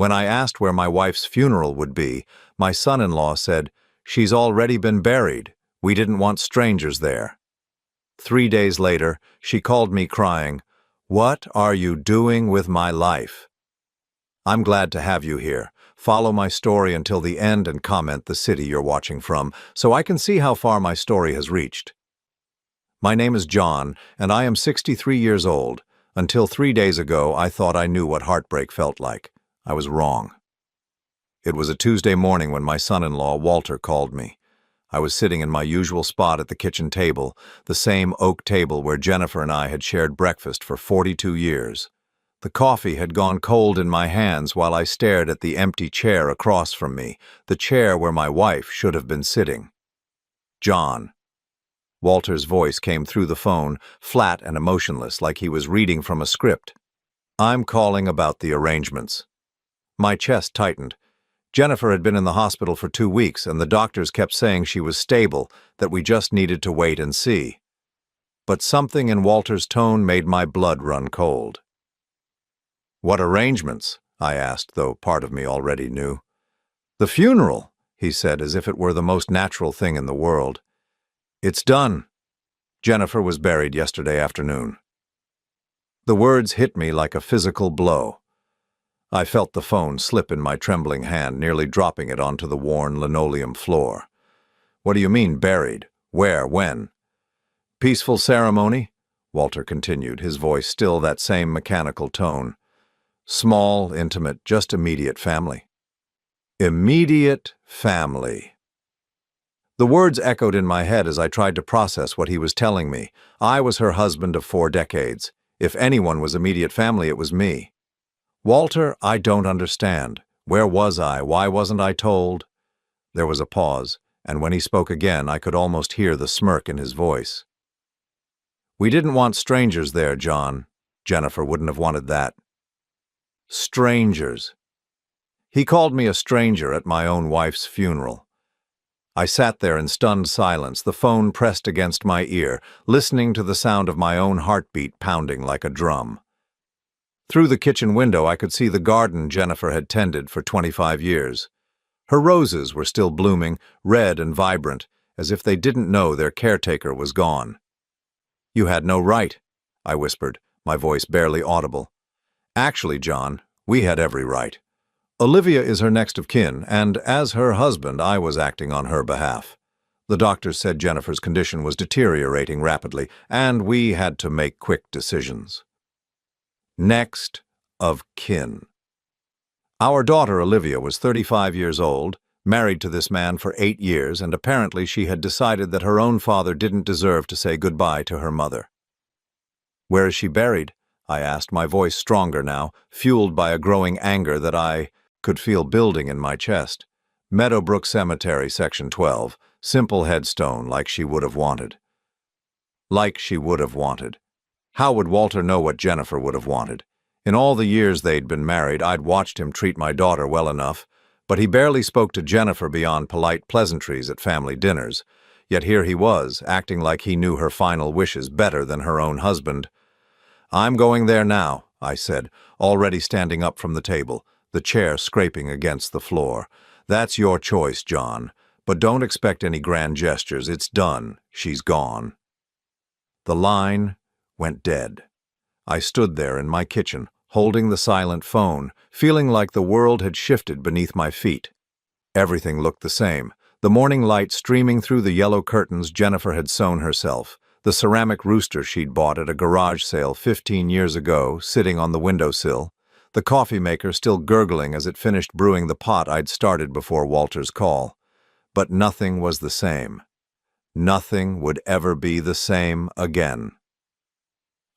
When I asked where my wife's funeral would be, my son-in-law said, "She's already been buried. We didn't want strangers there." 3 days later, she called me crying, "What are you doing with my life?" I'm glad to have you here. Follow my story until the end and comment the city you're watching from, so I can see how far my story has reached. My name is John, and I am 63 years old. Until 3 days ago, I thought I knew what heartbreak felt like. I was wrong. It was a Tuesday morning when my son-in-law, Walter, called me. I was sitting in my usual spot at the kitchen table, the same oak table where Jennifer and I had shared breakfast for 42 years. The coffee had gone cold in my hands while I stared at the empty chair across from me, the chair where my wife should have been sitting. "John." Walter's voice came through the phone, flat and emotionless, like he was reading from a script. "I'm calling about the arrangements." My chest tightened. Jennifer had been in the hospital for 2 weeks, and the doctors kept saying she was stable, that we just needed to wait and see. But something in Walter's tone made my blood run cold. "What arrangements?" I asked, though part of me already knew. "The funeral," he said, as if it were the most natural thing in the world. "It's done. Jennifer was buried yesterday afternoon." The words hit me like a physical blow. I felt the phone slip in my trembling hand, nearly dropping it onto the worn linoleum floor. "What do you mean, buried? Where? When?" "Peaceful ceremony," Walter continued, his voice still that same mechanical tone. "Small, intimate, just immediate family." Immediate family. The words echoed in my head as I tried to process what he was telling me. I was her husband of 4 decades. If anyone was immediate family, it was me. "Walter, I don't understand. Where was I? Why wasn't I told?" There was a pause, and when he spoke again, I could almost hear the smirk in his voice. "We didn't want strangers there, John. Jennifer wouldn't have wanted that." Strangers. He called me a stranger at my own wife's funeral. I sat there in stunned silence, the phone pressed against my ear, listening to the sound of my own heartbeat pounding like a drum. Through the kitchen window, I could see the garden Jennifer had tended for 25 years. Her roses were still blooming, red and vibrant, as if they didn't know their caretaker was gone. "You had no right," I whispered, my voice barely audible. "Actually, John, we had every right. Olivia is her next of kin, and as her husband, I was acting on her behalf. The doctors said Jennifer's condition was deteriorating rapidly, and we had to make quick decisions." Next of kin. Our daughter Olivia was 35 years old, married to this man for 8 years, and apparently she had decided that her own father didn't deserve to say goodbye to her mother. "Where is she buried?" I asked, my voice stronger now, fueled by a growing anger that I could feel building in my chest. "Meadowbrook Cemetery, Section 12. Simple headstone, like she would have wanted." Like she would have wanted. How would Walter know what Jennifer would have wanted? In all the years they'd been married, I'd watched him treat my daughter well enough, but he barely spoke to Jennifer beyond polite pleasantries at family dinners. Yet here he was, acting like he knew her final wishes better than her own husband. "I'm going there now," I said, already standing up from the table, the chair scraping against the floor. "That's your choice, John, but don't expect any grand gestures. It's done. She's gone." The line went dead. I stood there in my kitchen, holding the silent phone, feeling like the world had shifted beneath my feet. Everything looked the same, the morning light streaming through the yellow curtains Jennifer had sewn herself, the ceramic rooster she'd bought at a garage sale 15 years ago sitting on the windowsill, the coffee maker still gurgling as it finished brewing the pot I'd started before Walter's call. But nothing was the same. Nothing would ever be the same again.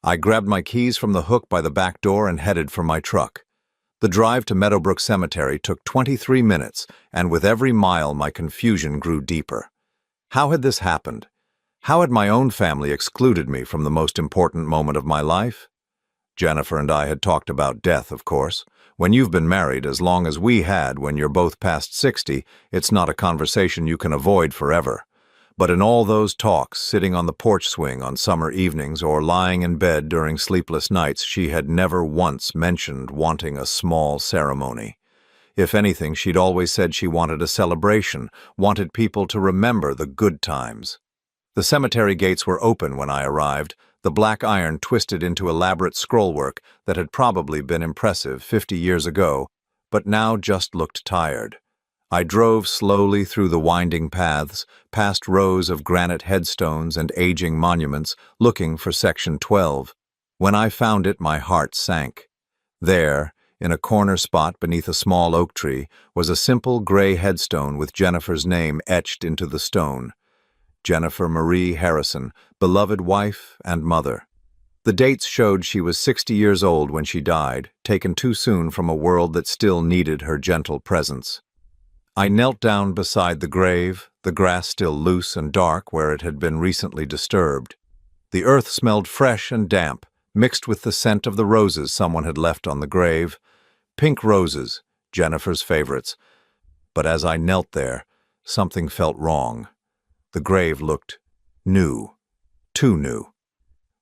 I grabbed my keys from the hook by the back door and headed for my truck. The drive to Meadowbrook Cemetery took 23 minutes, and with every mile my confusion grew deeper. How had this happened? How had my own family excluded me from the most important moment of my life? Jennifer and I had talked about death, of course. When you've been married as long as we had when you're both past 60, it's not a conversation you can avoid forever. But in all those talks, sitting on the porch swing on summer evenings or lying in bed during sleepless nights, she had never once mentioned wanting a small ceremony. If anything, she'd always said she wanted a celebration, wanted people to remember the good times. The cemetery gates were open when I arrived, the black iron twisted into elaborate scrollwork that had probably been impressive 50 years ago, but now just looked tired. I drove slowly through the winding paths, past rows of granite headstones and aging monuments, looking for Section 12. When I found it, my heart sank. There, in a corner spot beneath a small oak tree, was a simple gray headstone with Jennifer's name etched into the stone. Jennifer Marie Harrison, beloved wife and mother. The dates showed she was 60 years old when she died, taken too soon from a world that still needed her gentle presence. I knelt down beside the grave, the grass still loose and dark where it had been recently disturbed. The earth smelled fresh and damp, mixed with the scent of the roses someone had left on the grave. Pink roses, Jennifer's favorites. But as I knelt there, something felt wrong. The grave looked new, too new.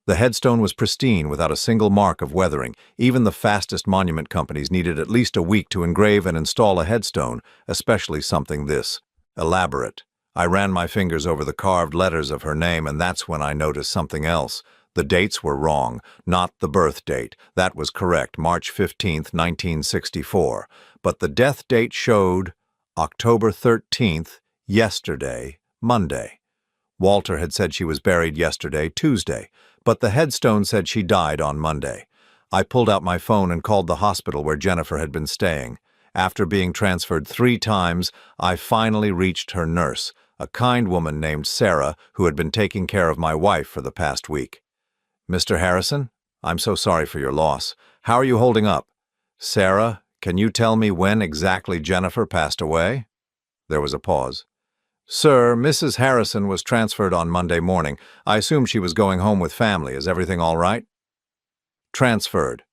The headstone was pristine without a single mark of weathering. Even the fastest monument companies needed at least a week to engrave and install a headstone, especially something this elaborate. I ran my fingers over the carved letters of her name, and that's when I noticed something else. The dates were wrong, not the birth date. That was correct, March 15th, 1964. But the death date showed October 13th, yesterday, Monday. Walter had said she was buried yesterday, Tuesday, but the headstone said she died on Monday. I pulled out my phone and called the hospital where Jennifer had been staying. After being transferred 3 times, I finally reached her nurse, a kind woman named Sarah who had been taking care of my wife for the past week. "Mr. Harrison, I'm so sorry for your loss. How are you holding up? Sarah, can you tell me when exactly Jennifer passed away?" There was a pause. "Sir, Mrs. Harrison was transferred on Monday morning. I assume she was going home with family. Is everything all right?" Transferred.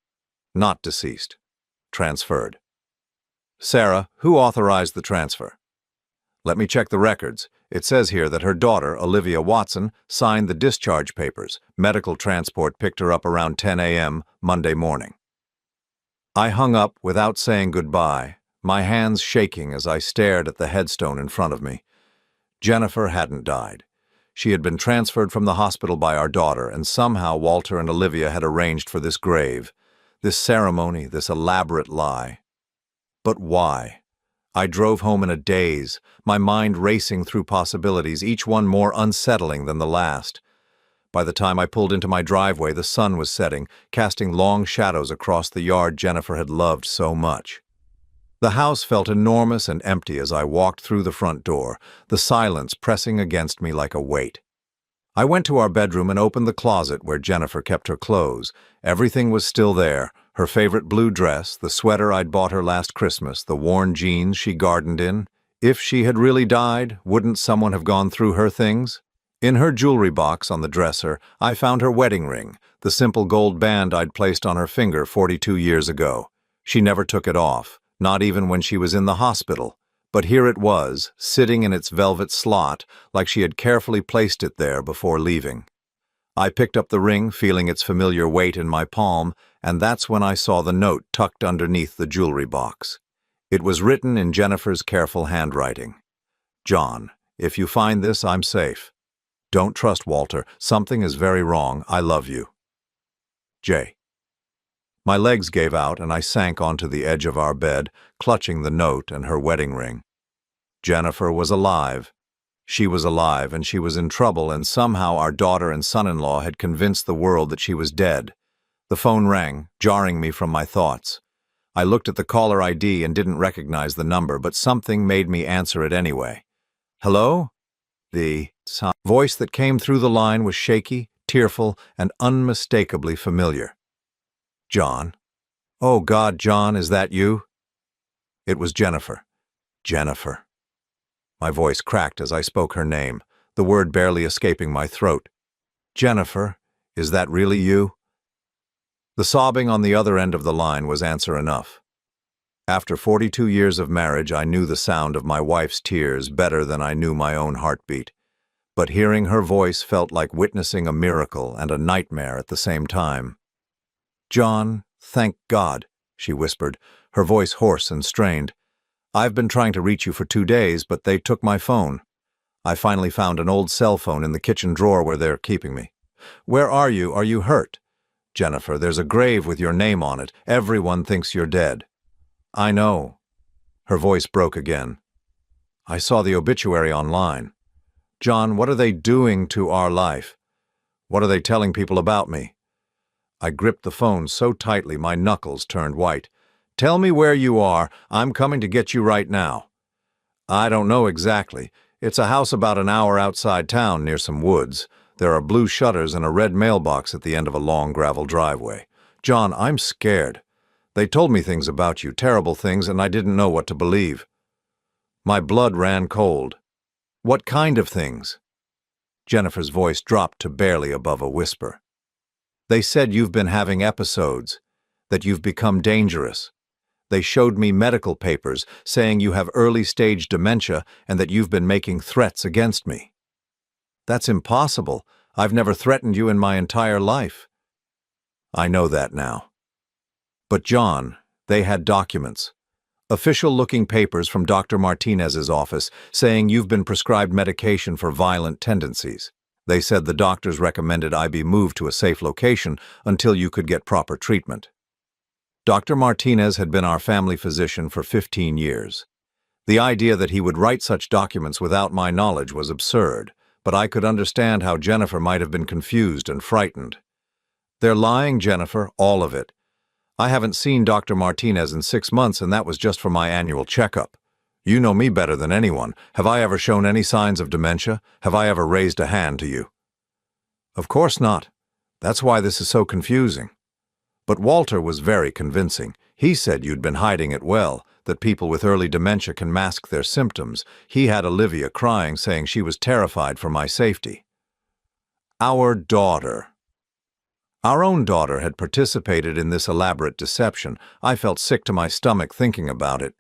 Not deceased. Transferred. "Sarah, who authorized the transfer?" "Let me check the records. It says here that her daughter, Olivia Watson, signed the discharge papers. Medical transport picked her up around 10 a.m. Monday morning." I hung up without saying goodbye, my hands shaking as I stared at the headstone in front of me. Jennifer hadn't died. She had been transferred from the hospital by our daughter, and somehow Walter and Olivia had arranged for this grave, this ceremony, this elaborate lie. But why? I drove home in a daze, my mind racing through possibilities, each one more unsettling than the last. By the time I pulled into my driveway, the sun was setting, casting long shadows across the yard Jennifer had loved so much. The house felt enormous and empty as I walked through the front door, the silence pressing against me like a weight. I went to our bedroom and opened the closet where Jennifer kept her clothes. Everything was still there, her favorite blue dress, the sweater I'd bought her last Christmas, the worn jeans she gardened in. If she had really died, wouldn't someone have gone through her things? In her jewelry box on the dresser, I found her wedding ring, the simple gold band I'd placed on her finger 42 years ago. She never took it off. Not even when she was in the hospital. But here it was, sitting in its velvet slot, like she had carefully placed it there before leaving. I picked up the ring, feeling its familiar weight in my palm, and that's when I saw the note tucked underneath the jewelry box. It was written in Jennifer's careful handwriting. "John, if you find this, I'm safe. Don't trust Walter. Something is very wrong. I love you. Jay." My legs gave out and I sank onto the edge of our bed, clutching the note and her wedding ring. Jennifer was alive. She was alive, and she was in trouble, and somehow our daughter and son-in-law had convinced the world that she was dead. The phone rang, jarring me from my thoughts. I looked at the caller ID and didn't recognize the number, but something made me answer it anyway. "Hello?" The voice that came through the line was shaky, tearful, and unmistakably familiar. "John? Oh God, John, is that you?" It was Jennifer. Jennifer. My voice cracked as I spoke her name, the word barely escaping my throat. "Jennifer, is that really you?" The sobbing on the other end of the line was answer enough. After 42 years of marriage, I knew the sound of my wife's tears better than I knew my own heartbeat. But hearing her voice felt like witnessing a miracle and a nightmare at the same time. "John, thank God," she whispered, her voice hoarse and strained. I've been trying to reach you for 2 days, but they took my phone. I finally found an old cell phone in the kitchen drawer where they're keeping me. Where are you? Are you hurt? Jennifer, there's a grave with your name on it. Everyone thinks you're dead. I know. Her voice broke again. I saw the obituary online. John, what are they doing to our life? What are they telling people about me? I gripped the phone so tightly my knuckles turned white. Tell me where you are. I'm coming to get you right now. I don't know exactly. It's a house about an hour outside town near some woods. There are blue shutters and a red mailbox at the end of a long gravel driveway. John, I'm scared. They told me things about you, terrible things, and I didn't know what to believe. My blood ran cold. What kind of things? Jennifer's voice dropped to barely above a whisper. They said you've been having episodes, that you've become dangerous. They showed me medical papers saying you have early-stage dementia and that you've been making threats against me. That's impossible. I've never threatened you in my entire life. I know that now. But John, they had documents. Official-looking papers from Dr. Martinez's office saying you've been prescribed medication for violent tendencies. They said the doctors recommended I be moved to a safe location until you could get proper treatment. Dr. Martinez had been our family physician for 15 years. The idea that he would write such documents without my knowledge was absurd, but I could understand how Jennifer might have been confused and frightened. They're lying, Jennifer, all of it. I haven't seen Dr. Martinez in 6 months, and that was just for my annual checkup. You know me better than anyone. Have I ever shown any signs of dementia? Have I ever raised a hand to you? Of course not. That's why this is so confusing. But Walter was very convincing. He said you'd been hiding it well, that people with early dementia can mask their symptoms. He had Olivia crying, saying she was terrified for my safety. Our daughter. Our own daughter had participated in this elaborate deception. I felt sick to my stomach thinking about it.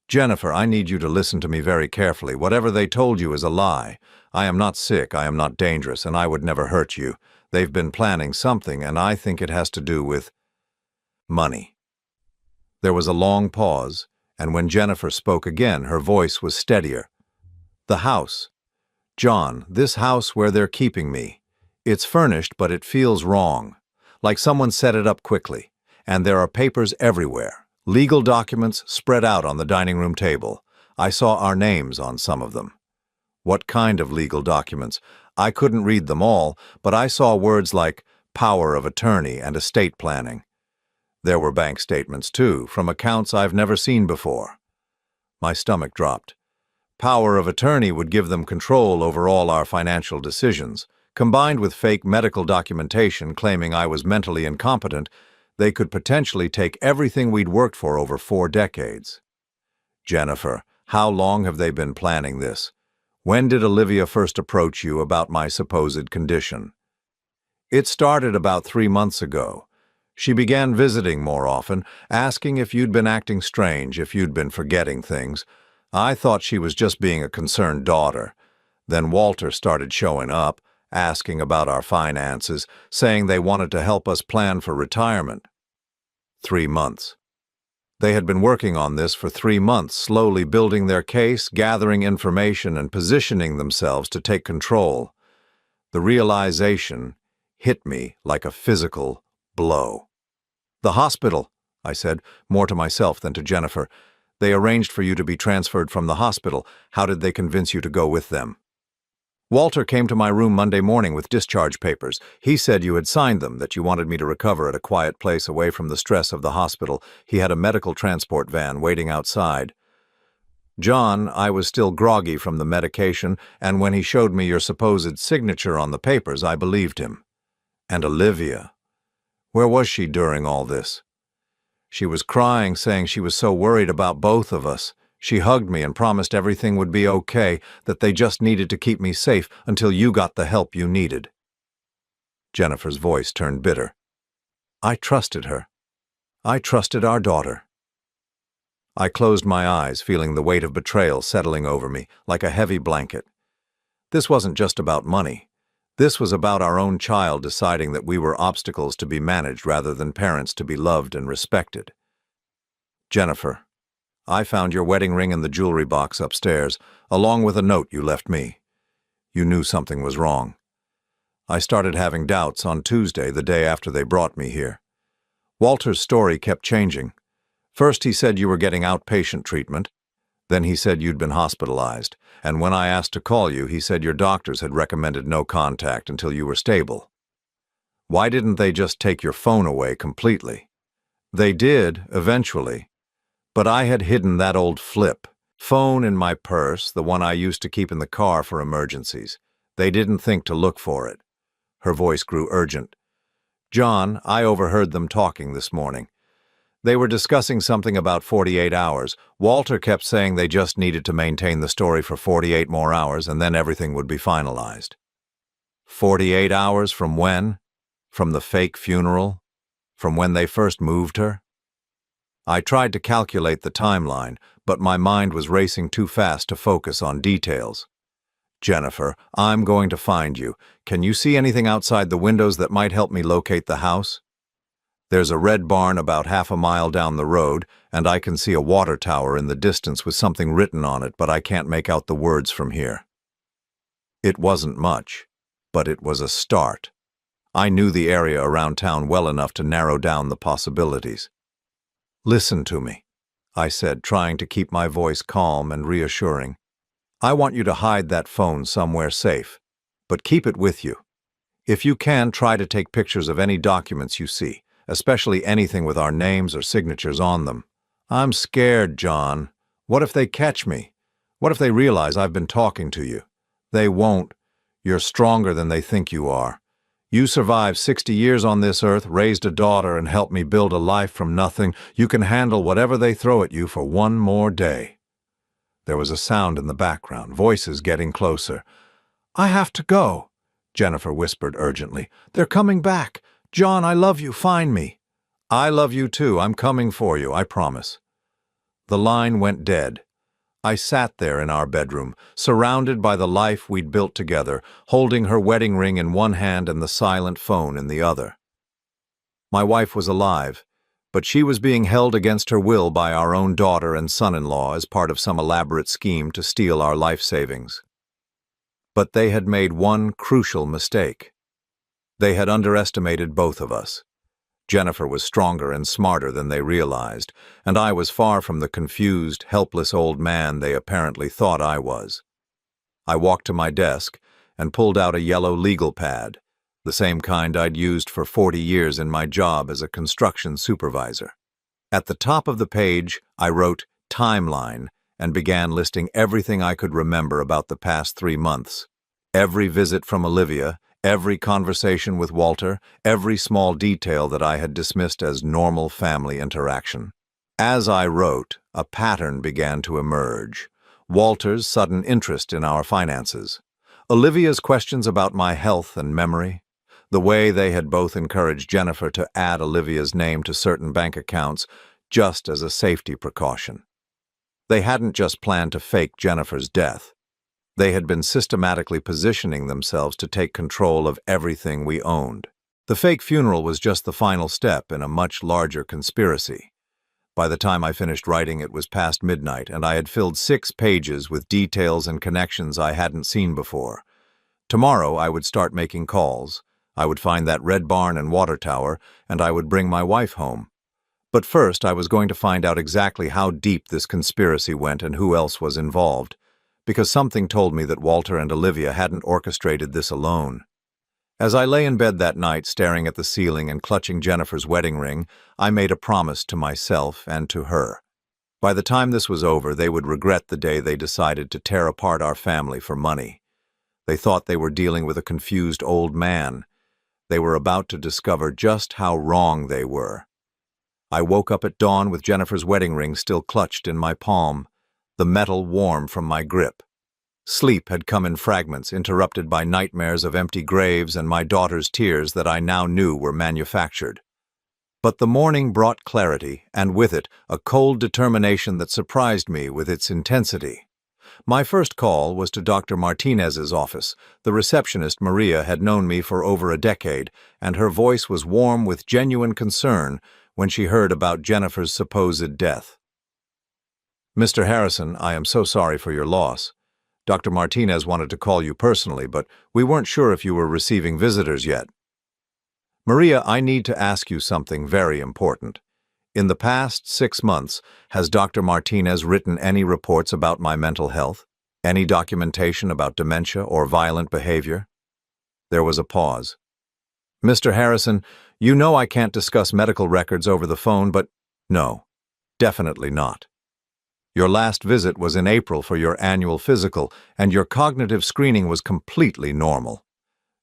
Jennifer, I need you to listen to me very carefully. Whatever they told you is a lie. I am not sick, I am not dangerous, and I would never hurt you. They've been planning something, and I think it has to do with money. There was a long pause, and when Jennifer spoke again, her voice was steadier. The house. John, this house where they're keeping me. It's furnished, but it feels wrong, like someone set it up quickly, and there are papers everywhere, legal documents spread out on the dining room table. I saw our names on some of them. What kind of legal documents? I couldn't read them all, but I saw words like power of attorney and estate planning. There were bank statements, too, from accounts I've never seen before. My stomach dropped. Power of attorney would give them control over all our financial decisions. Combined with fake medical documentation claiming I was mentally incompetent, they could potentially take everything we'd worked for over 4 decades. Jennifer, how long have they been planning this? When did Olivia first approach you about my supposed condition? It started about 3 months ago. She began visiting more often, asking if you'd been acting strange, if you'd been forgetting things. I thought she was just being a concerned daughter. Then Walter started showing up, asking about our finances, saying they wanted to help us plan for retirement. 3 months. They had been working on this for 3 months, slowly building their case, gathering information, and positioning themselves to take control. The realization hit me like a physical blow. The hospital, I said, more to myself than to Jennifer. They arranged for you to be transferred from the hospital. How did they convince you to go with them? Walter came to my room Monday morning with discharge papers. He said you had signed them, that you wanted me to recover at a quiet place away from the stress of the hospital. He had a medical transport van waiting outside. John, I was still groggy from the medication, and when he showed me your supposed signature on the papers, I believed him. And Olivia. Where was she during all this? She was crying, saying she was so worried about both of us. She hugged me and promised everything would be okay, that they just needed to keep me safe until you got the help you needed. Jennifer's voice turned bitter. I trusted her. I trusted our daughter. I closed my eyes, feeling the weight of betrayal settling over me like a heavy blanket. This wasn't just about money. This was about our own child deciding that we were obstacles to be managed rather than parents to be loved and respected. Jennifer, I found your wedding ring in the jewelry box upstairs, along with a note you left me. You knew something was wrong. I started having doubts on Tuesday, the day after they brought me here. Walter's story kept changing. First he said you were getting outpatient treatment. Then he said you'd been hospitalized. And when I asked to call you, he said your doctors had recommended no contact until you were stable. Why didn't they just take your phone away completely? They did, eventually. But I had hidden that old flip phone in my purse, the one I used to keep in the car for emergencies. They didn't think to look for it. Her voice grew urgent. John, I overheard them talking this morning. They were discussing something about 48 hours. Walter kept saying they just needed to maintain the story for 48 more hours and then everything would be finalized. 48 hours from when? From the fake funeral? From when they first moved her? I tried to calculate the timeline, but my mind was racing too fast to focus on details. Jennifer, I'm going to find you. Can you see anything outside the windows that might help me locate the house? There's a red barn about half a mile down the road, and I can see a water tower in the distance with something written on it, but I can't make out the words from here. It wasn't much, but it was a start. I knew the area around town well enough to narrow down the possibilities. Listen to me, I said, trying to keep my voice calm and reassuring. I want you to hide that phone somewhere safe, but keep it with you. If you can, try to take pictures of any documents you see, especially anything with our names or signatures on them. I'm scared, John. What if they catch me? What if they realize I've been talking to you? They won't. You're stronger than they think you are. You survived 60 years on this earth, raised a daughter, and helped me build a life from nothing. You can handle whatever they throw at you for one more day. There was a sound in the background, voices getting closer. I have to go, Jennifer whispered urgently. They're coming back. John, I love you. Find me. I love you too. I'm coming for you, I promise. The line went dead. I sat there in our bedroom, surrounded by the life we'd built together, holding her wedding ring in one hand and the silent phone in the other. My wife was alive, but she was being held against her will by our own daughter and son-in-law as part of some elaborate scheme to steal our life savings. But they had made one crucial mistake. They had underestimated both of us. Jennifer was stronger and smarter than they realized, and I was far from the confused, helpless old man they apparently thought I was. I walked to my desk and pulled out a yellow legal pad, the same kind I'd used for 40 years in my job as a construction supervisor. At the top of the page, I wrote "Timeline" and began listing everything I could remember about the past 3 months. Every visit from Olivia, every conversation with Walter, every small detail that I had dismissed as normal family interaction. As I wrote, a pattern began to emerge. Walter's sudden interest in our finances. Olivia's questions about my health and memory. The way they had both encouraged Jennifer to add Olivia's name to certain bank accounts just as a safety precaution. They hadn't just planned to fake Jennifer's death. They had been systematically positioning themselves to take control of everything we owned. The fake funeral was just the final step in a much larger conspiracy. By the time I finished writing, it was past midnight, and I had filled 6 pages with details and connections I hadn't seen before. Tomorrow I would start making calls. I would find that red barn and water tower, and I would bring my wife home. But first I was going to find out exactly how deep this conspiracy went and who else was involved, because something told me that Walter and Olivia hadn't orchestrated this alone. As I lay in bed that night, staring at the ceiling and clutching Jennifer's wedding ring, I made a promise to myself and to her. By the time this was over, they would regret the day they decided to tear apart our family for money. They thought they were dealing with a confused old man. They were about to discover just how wrong they were. I woke up at dawn with Jennifer's wedding ring still clutched in my palm, the metal warm from my grip. Sleep had come in fragments, interrupted by nightmares of empty graves and my daughter's tears that I now knew were manufactured. But the morning brought clarity, and with it, a cold determination that surprised me with its intensity. My first call was to Dr. Martinez's office. The receptionist, Maria, had known me for over a decade, and her voice was warm with genuine concern when she heard about Jennifer's supposed death. Mr. Harrison, I am so sorry for your loss. Dr. Martinez wanted to call you personally, but we weren't sure if you were receiving visitors yet. Maria, I need to ask you something very important. In the past 6 months, has Dr. Martinez written any reports about my mental health? Any documentation about dementia or violent behavior? There was a pause. Mr. Harrison, you know I can't discuss medical records over the phone, but no, definitely not. Your last visit was in April for your annual physical, and your cognitive screening was completely normal.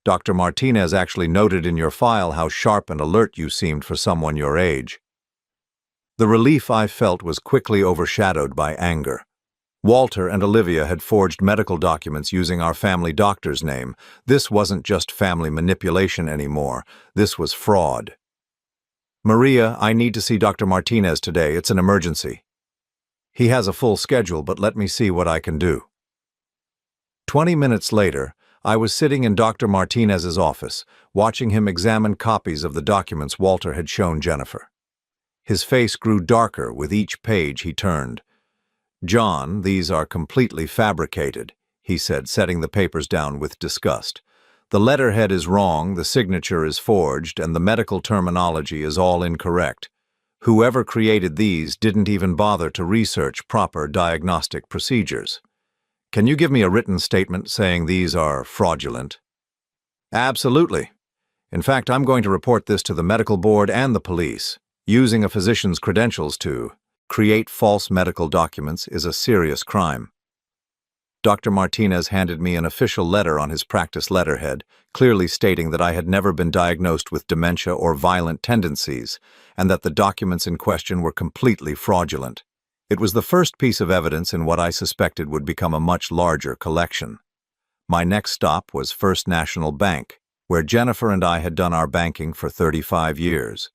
Dr. Martinez actually noted in your file how sharp and alert you seemed for someone your age. The relief I felt was quickly overshadowed by anger. Walter and Olivia had forged medical documents using our family doctor's name. This wasn't just family manipulation anymore. This was fraud. Maria, I need to see Dr. Martinez today. It's an emergency. He has a full schedule, but let me see what I can do. 20 minutes later, I was sitting in Dr. Martinez's office, watching him examine copies of the documents Walter had shown Jennifer. His face grew darker with each page he turned. John, these are completely fabricated, he said, setting the papers down with disgust. The letterhead is wrong, the signature is forged, and the medical terminology is all incorrect. Whoever created these didn't even bother to research proper diagnostic procedures. Can you give me a written statement saying these are fraudulent? Absolutely. In fact, I'm going to report this to the medical board and the police. Using a physician's credentials to create false medical documents is a serious crime. Dr. Martinez handed me an official letter on his practice letterhead, clearly stating that I had never been diagnosed with dementia or violent tendencies, and that the documents in question were completely fraudulent. It was the first piece of evidence in what I suspected would become a much larger collection. My next stop was First National Bank, where Jennifer and I had done our banking for 35 years.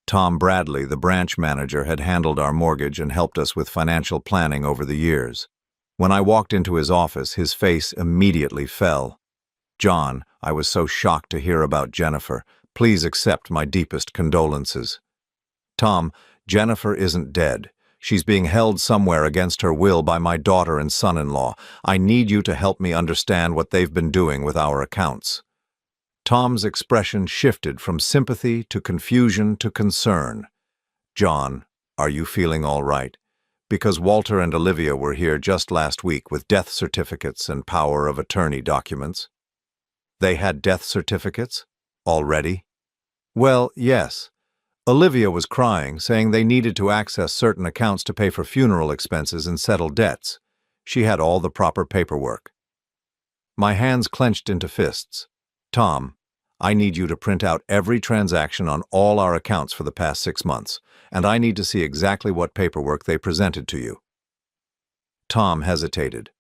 Tom Bradley, the branch manager, had handled our mortgage and helped us with financial planning over the years. When I walked into his office, his face immediately fell. John, I was so shocked to hear about Jennifer. Please accept my deepest condolences. Tom, Jennifer isn't dead. She's being held somewhere against her will by my daughter and son-in-law. I need you to help me understand what they've been doing with our accounts. Tom's expression shifted from sympathy to confusion to concern. John, are you feeling all right? Because Walter and Olivia were here just last week with death certificates and power of attorney documents. They had death certificates? Already? Well, yes. Olivia was crying, saying they needed to access certain accounts to pay for funeral expenses and settle debts. She had all the proper paperwork. My hands clenched into fists. Tom, I need you to print out every transaction on all our accounts for the past 6 months, and I need to see exactly what paperwork they presented to you. Tom hesitated.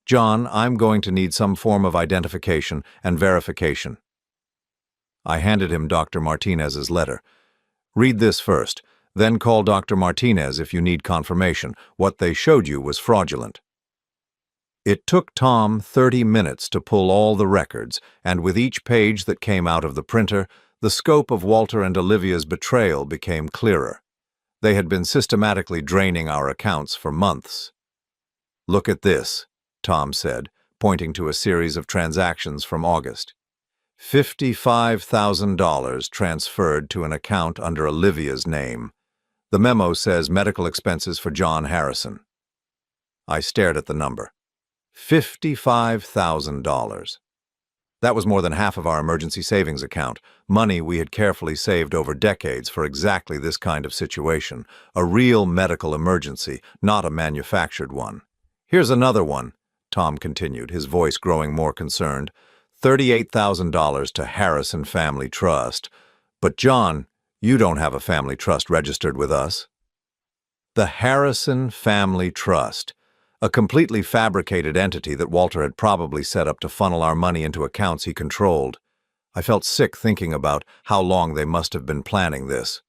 John, I'm going to need some form of identification and verification. I handed him Dr. Martinez's letter. Read this first, then call Dr. Martinez if you need confirmation. What they showed you was fraudulent. It took Tom 30 minutes to pull all the records, and with each page that came out of the printer, the scope of Walter and Olivia's betrayal became clearer. They had been systematically draining our accounts for months. Look at this, Tom said, pointing to a series of transactions from August. $55,000 transferred to an account under Olivia's name. The memo says medical expenses for John Harrison. I stared at the number. $55,000. That was more than half of our emergency savings account, money we had carefully saved over decades for exactly this kind of situation, a real medical emergency, not a manufactured one. Here's another one, Tom continued, his voice growing more concerned. $38,000 to Harrison Family Trust. But John, you don't have a family trust registered with us. The Harrison Family Trust, a completely fabricated entity that Walter had probably set up to funnel our money into accounts he controlled. I felt sick thinking about how long they must have been planning this.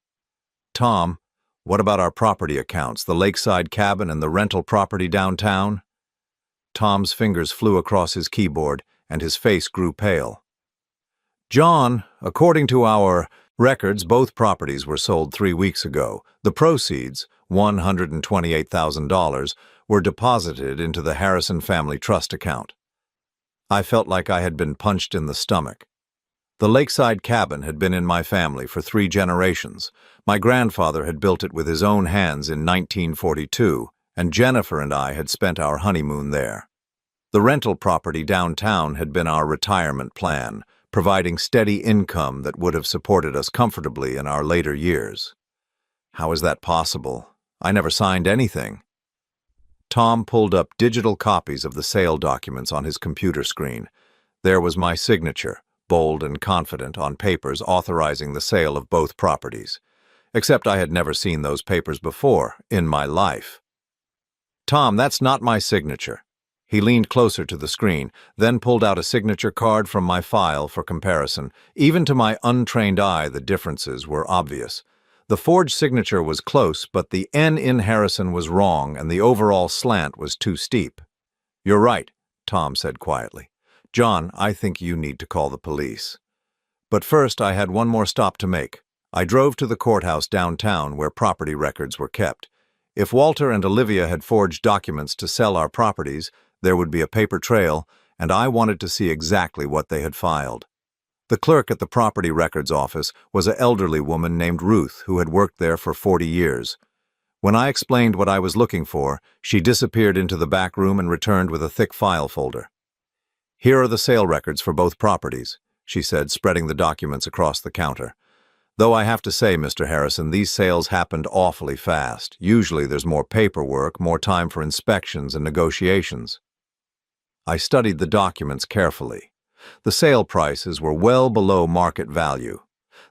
Tom, what about our property accounts, the lakeside cabin and the rental property downtown? Tom's fingers flew across his keyboard, and his face grew pale. John, according to our records, both properties were sold 3 weeks ago. The proceeds, $128,000, were deposited into the Harrison family trust account. I felt like I had been punched in the stomach. The lakeside cabin had been in my family for 3 generations. My grandfather had built it with his own hands in 1942, and Jennifer and I had spent our honeymoon there. The rental property downtown had been our retirement plan, providing steady income that would have supported us comfortably in our later years. How is that possible? I never signed anything. Tom pulled up digital copies of the sale documents on his computer screen. There was my signature, bold and confident, on papers authorizing the sale of both properties. Except I had never seen those papers before in my life. "Tom, that's not my signature." He leaned closer to the screen, then pulled out a signature card from my file for comparison. Even to my untrained eye, the differences were obvious. The forged signature was close, but the N in Harrison was wrong and the overall slant was too steep. "You're right," Tom said quietly. "John, I think you need to call the police." But first I had one more stop to make. I drove to the courthouse downtown where property records were kept. If Walter and Olivia had forged documents to sell our properties, there would be a paper trail, and I wanted to see exactly what they had filed. The clerk at the property records office was an elderly woman named Ruth who had worked there for 40 years. When I explained what I was looking for, she disappeared into the back room and returned with a thick file folder. "Here are the sale records for both properties," she said, spreading the documents across the counter. "Though I have to say, Mr. Harrison, these sales happened awfully fast. Usually there's more paperwork, more time for inspections and negotiations." I studied the documents carefully. The sale prices were well below market value.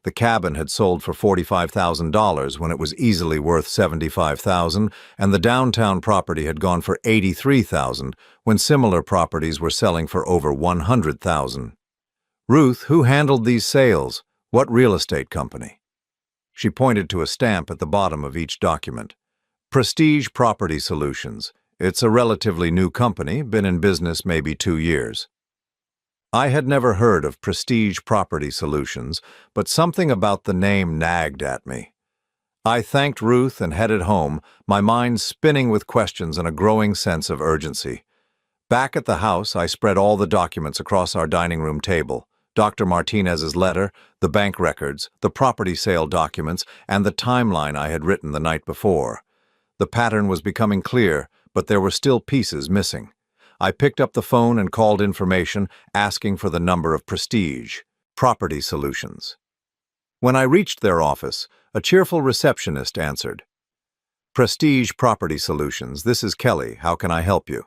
The cabin had sold for $45,000 when it was easily worth $75,000, and the downtown property had gone for $83,000 when similar properties were selling for over $100,000. "Ruth, who handled these sales? What real estate company?" She pointed to a stamp at the bottom of each document. "Prestige Property Solutions. It's a relatively new company, been in business maybe 2 years." I had never heard of Prestige Property Solutions, but something about the name nagged at me. I thanked Ruth and headed home, my mind spinning with questions and a growing sense of urgency. Back at the house, I spread all the documents across our dining room table: Dr. Martinez's letter, the bank records, the property sale documents, and the timeline I had written the night before. The pattern was becoming clear, but there were still pieces missing. I picked up the phone and called information, asking for the number of Prestige Property Solutions. When I reached their office, a cheerful receptionist answered. "Prestige Property Solutions, this is Kelly. How can I help you?"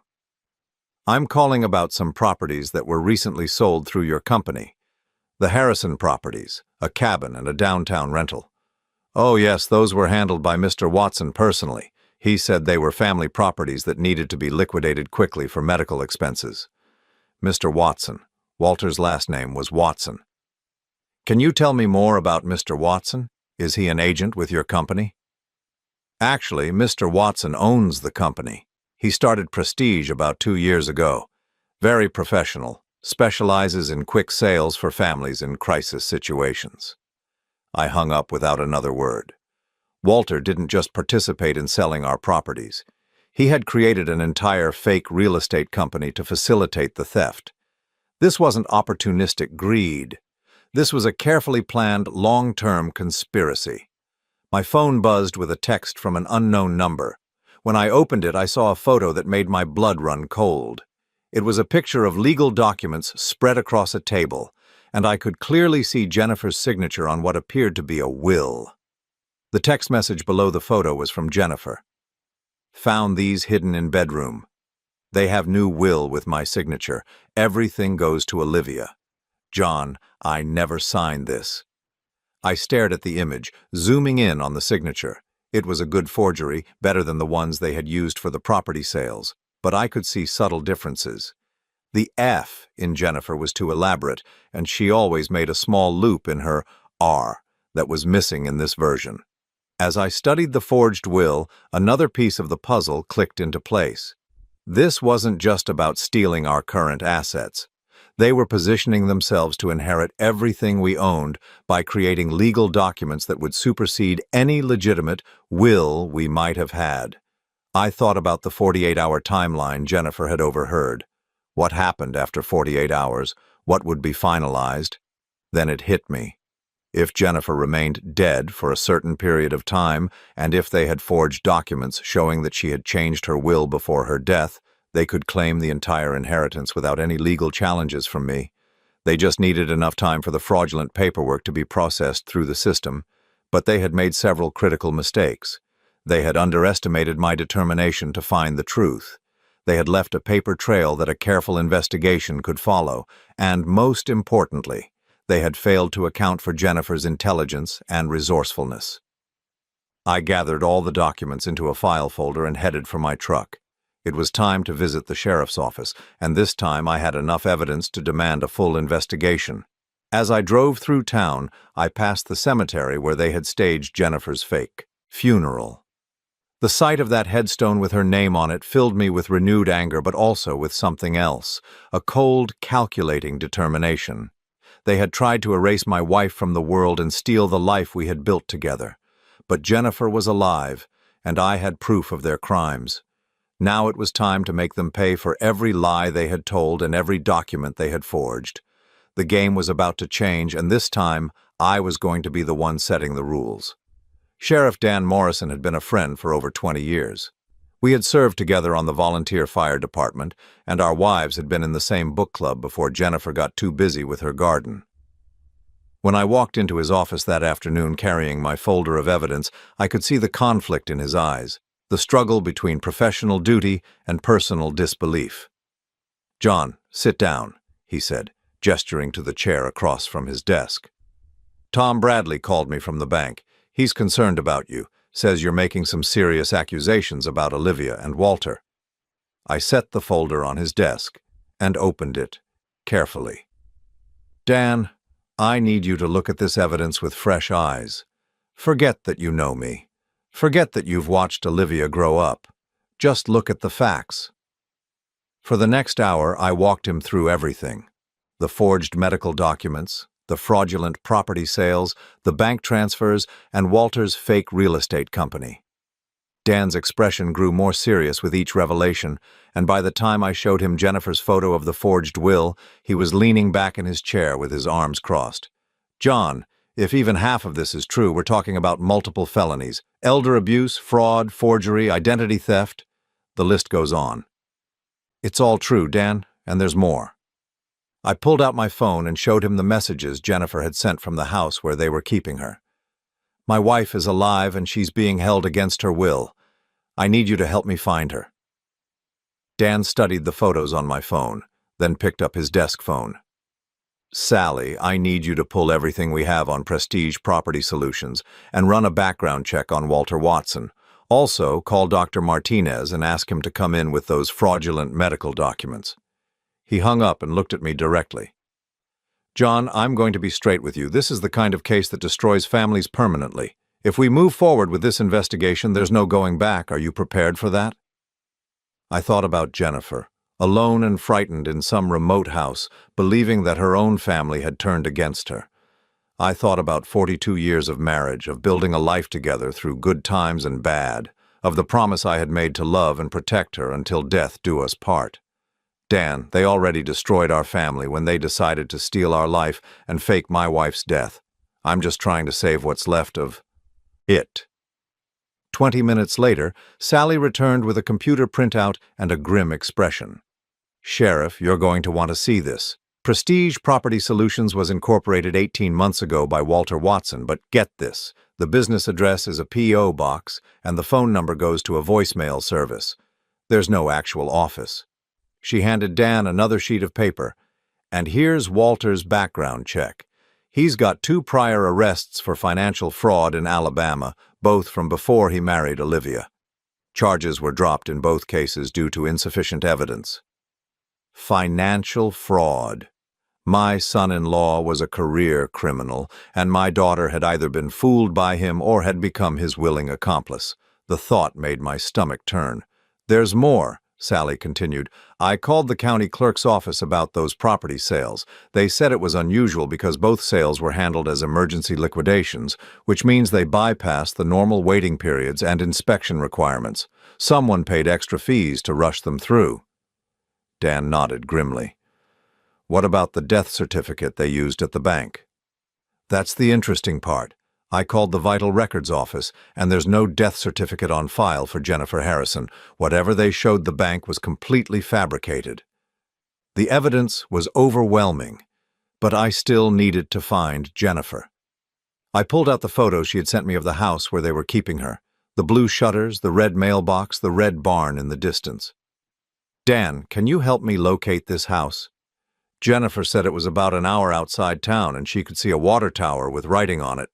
"I'm calling about some properties that were recently sold through your company. The Harrison properties, a cabin and a downtown rental." "Oh yes, those were handled by Mr. Watson personally. He said they were family properties that needed to be liquidated quickly for medical expenses." Mr. Watson. Walter's last name was Watson. "Can you tell me more about Mr. Watson? Is he an agent with your company?" "Actually, Mr. Watson owns the company. He started Prestige about 2 years ago. Very professional, specializes in quick sales for families in crisis situations." I hung up without another word. Walter didn't just participate in selling our properties. He had created an entire fake real estate company to facilitate the theft. This wasn't opportunistic greed. This was a carefully planned, long-term conspiracy. My phone buzzed with a text from an unknown number. When I opened it, I saw a photo that made my blood run cold. It was a picture of legal documents spread across a table, and I could clearly see Jennifer's signature on what appeared to be a will. The text message below the photo was from Jennifer. "Found these hidden in bedroom. They have new will with my signature. Everything goes to Olivia. John, I never signed this." I stared at the image, zooming in on the signature. It was a good forgery, better than the ones they had used for the property sales, but I could see subtle differences. The F in Jennifer was too elaborate, and she always made a small loop in her R that was missing in this version. As I studied the forged will, another piece of the puzzle clicked into place. This wasn't just about stealing our current assets. They were positioning themselves to inherit everything we owned by creating legal documents that would supersede any legitimate will we might have had. I thought about the 48-hour timeline Jennifer had overheard. What happened after 48 hours? What would be finalized? Then it hit me. If Jennifer remained dead for a certain period of time, and if they had forged documents showing that she had changed her will before her death, they could claim the entire inheritance without any legal challenges from me. They just needed enough time for the fraudulent paperwork to be processed through the system, but they had made several critical mistakes. They had underestimated my determination to find the truth. They had left a paper trail that a careful investigation could follow, and most importantly, they had failed to account for Jennifer's intelligence and resourcefulness. I gathered all the documents into a file folder and headed for my truck. It was time to visit the sheriff's office, and this time I had enough evidence to demand a full investigation. As I drove through town, I passed the cemetery where they had staged Jennifer's fake funeral. The sight of that headstone with her name on it filled me with renewed anger, but also with something else, a cold, calculating determination. They had tried to erase my wife from the world and steal the life we had built together. But Jennifer was alive, and I had proof of their crimes. Now it was time to make them pay for every lie they had told and every document they had forged. The game was about to change, and this time I was going to be the one setting the rules. Sheriff Dan Morrison had been a friend for over 20 years. We had served together on the volunteer fire department, and our wives had been in the same book club before Jennifer got too busy with her garden. When I walked into his office that afternoon carrying my folder of evidence, I could see the conflict in his eyes, the struggle between professional duty and personal disbelief. "John, sit down," he said, gesturing to the chair across from his desk. "Tom Bradley called me from the bank. He's concerned about you. Says you're making some serious accusations about Olivia and Walter." I set the folder on his desk and opened it carefully. "Dan, I need you to look at this evidence with fresh eyes. Forget that you know me. Forget that you've watched Olivia grow up. Just look at the facts." For the next hour, I walked him through everything. The forged medical documents, the fraudulent property sales, the bank transfers, and Walter's fake real estate company. Dan's expression grew more serious with each revelation, and by the time I showed him Jennifer's photo of the forged will, he was leaning back in his chair with his arms crossed. "John, if even half of this is true, we're talking about multiple felonies: elder abuse, fraud, forgery, identity theft. The list goes on." "It's all true, Dan, and there's more." I pulled out my phone and showed him the messages Jennifer had sent from the house where they were keeping her. "My wife is alive and she's being held against her will. I need you to help me find her." Dan studied the photos on my phone, then picked up his desk phone. "Sally, I need you to pull everything we have on Prestige Property Solutions and run a background check on Walter Watson. Also, call Dr. Martinez and ask him to come in with those fraudulent medical documents." He hung up and looked at me directly. "John, I'm going to be straight with you. This is the kind of case that destroys families permanently. If we move forward with this investigation, there's no going back. Are you prepared for that?" I thought about Jennifer, alone and frightened in some remote house, believing that her own family had turned against her. I thought about 42 years of marriage, of building a life together through good times and bad, of the promise I had made to love and protect her until death do us part. Dan, they already destroyed our family when they decided to steal our life and fake my wife's death. I'm just trying to save what's left of it. 20 minutes later, Sally returned with a computer printout and a grim expression. "Sheriff, you're going to want to see this. Prestige Property Solutions was incorporated 18 months ago by Walter Watson, but get this. The business address is a P.O. box, and the phone number goes to a voicemail service. There's no actual office." She handed Dan another sheet of paper. "And here's Walter's background check. He's got 2 prior arrests for financial fraud in Alabama, both from before he married Olivia. Charges were dropped in both cases due to insufficient evidence." Financial fraud. My son-in-law was a career criminal, and my daughter had either been fooled by him or had become his willing accomplice. The thought made my stomach turn. "There's more," Sally continued. I called the county clerk's office about those property sales. They said it was unusual because both sales were handled as emergency liquidations, which means they bypassed the normal waiting periods and inspection requirements. Someone paid extra fees to rush them through. Dan nodded grimly. What about the death certificate they used at the bank? That's the interesting part. I called the Vital Records office, and there's no death certificate on file for Jennifer Harrison. Whatever they showed the bank was completely fabricated. The evidence was overwhelming, but I still needed to find Jennifer. I pulled out the photos she had sent me of the house where they were keeping her, the blue shutters, the red mailbox, the red barn in the distance. Dan, can you help me locate this house? Jennifer said it was about an hour outside town and she could see a water tower with writing on it.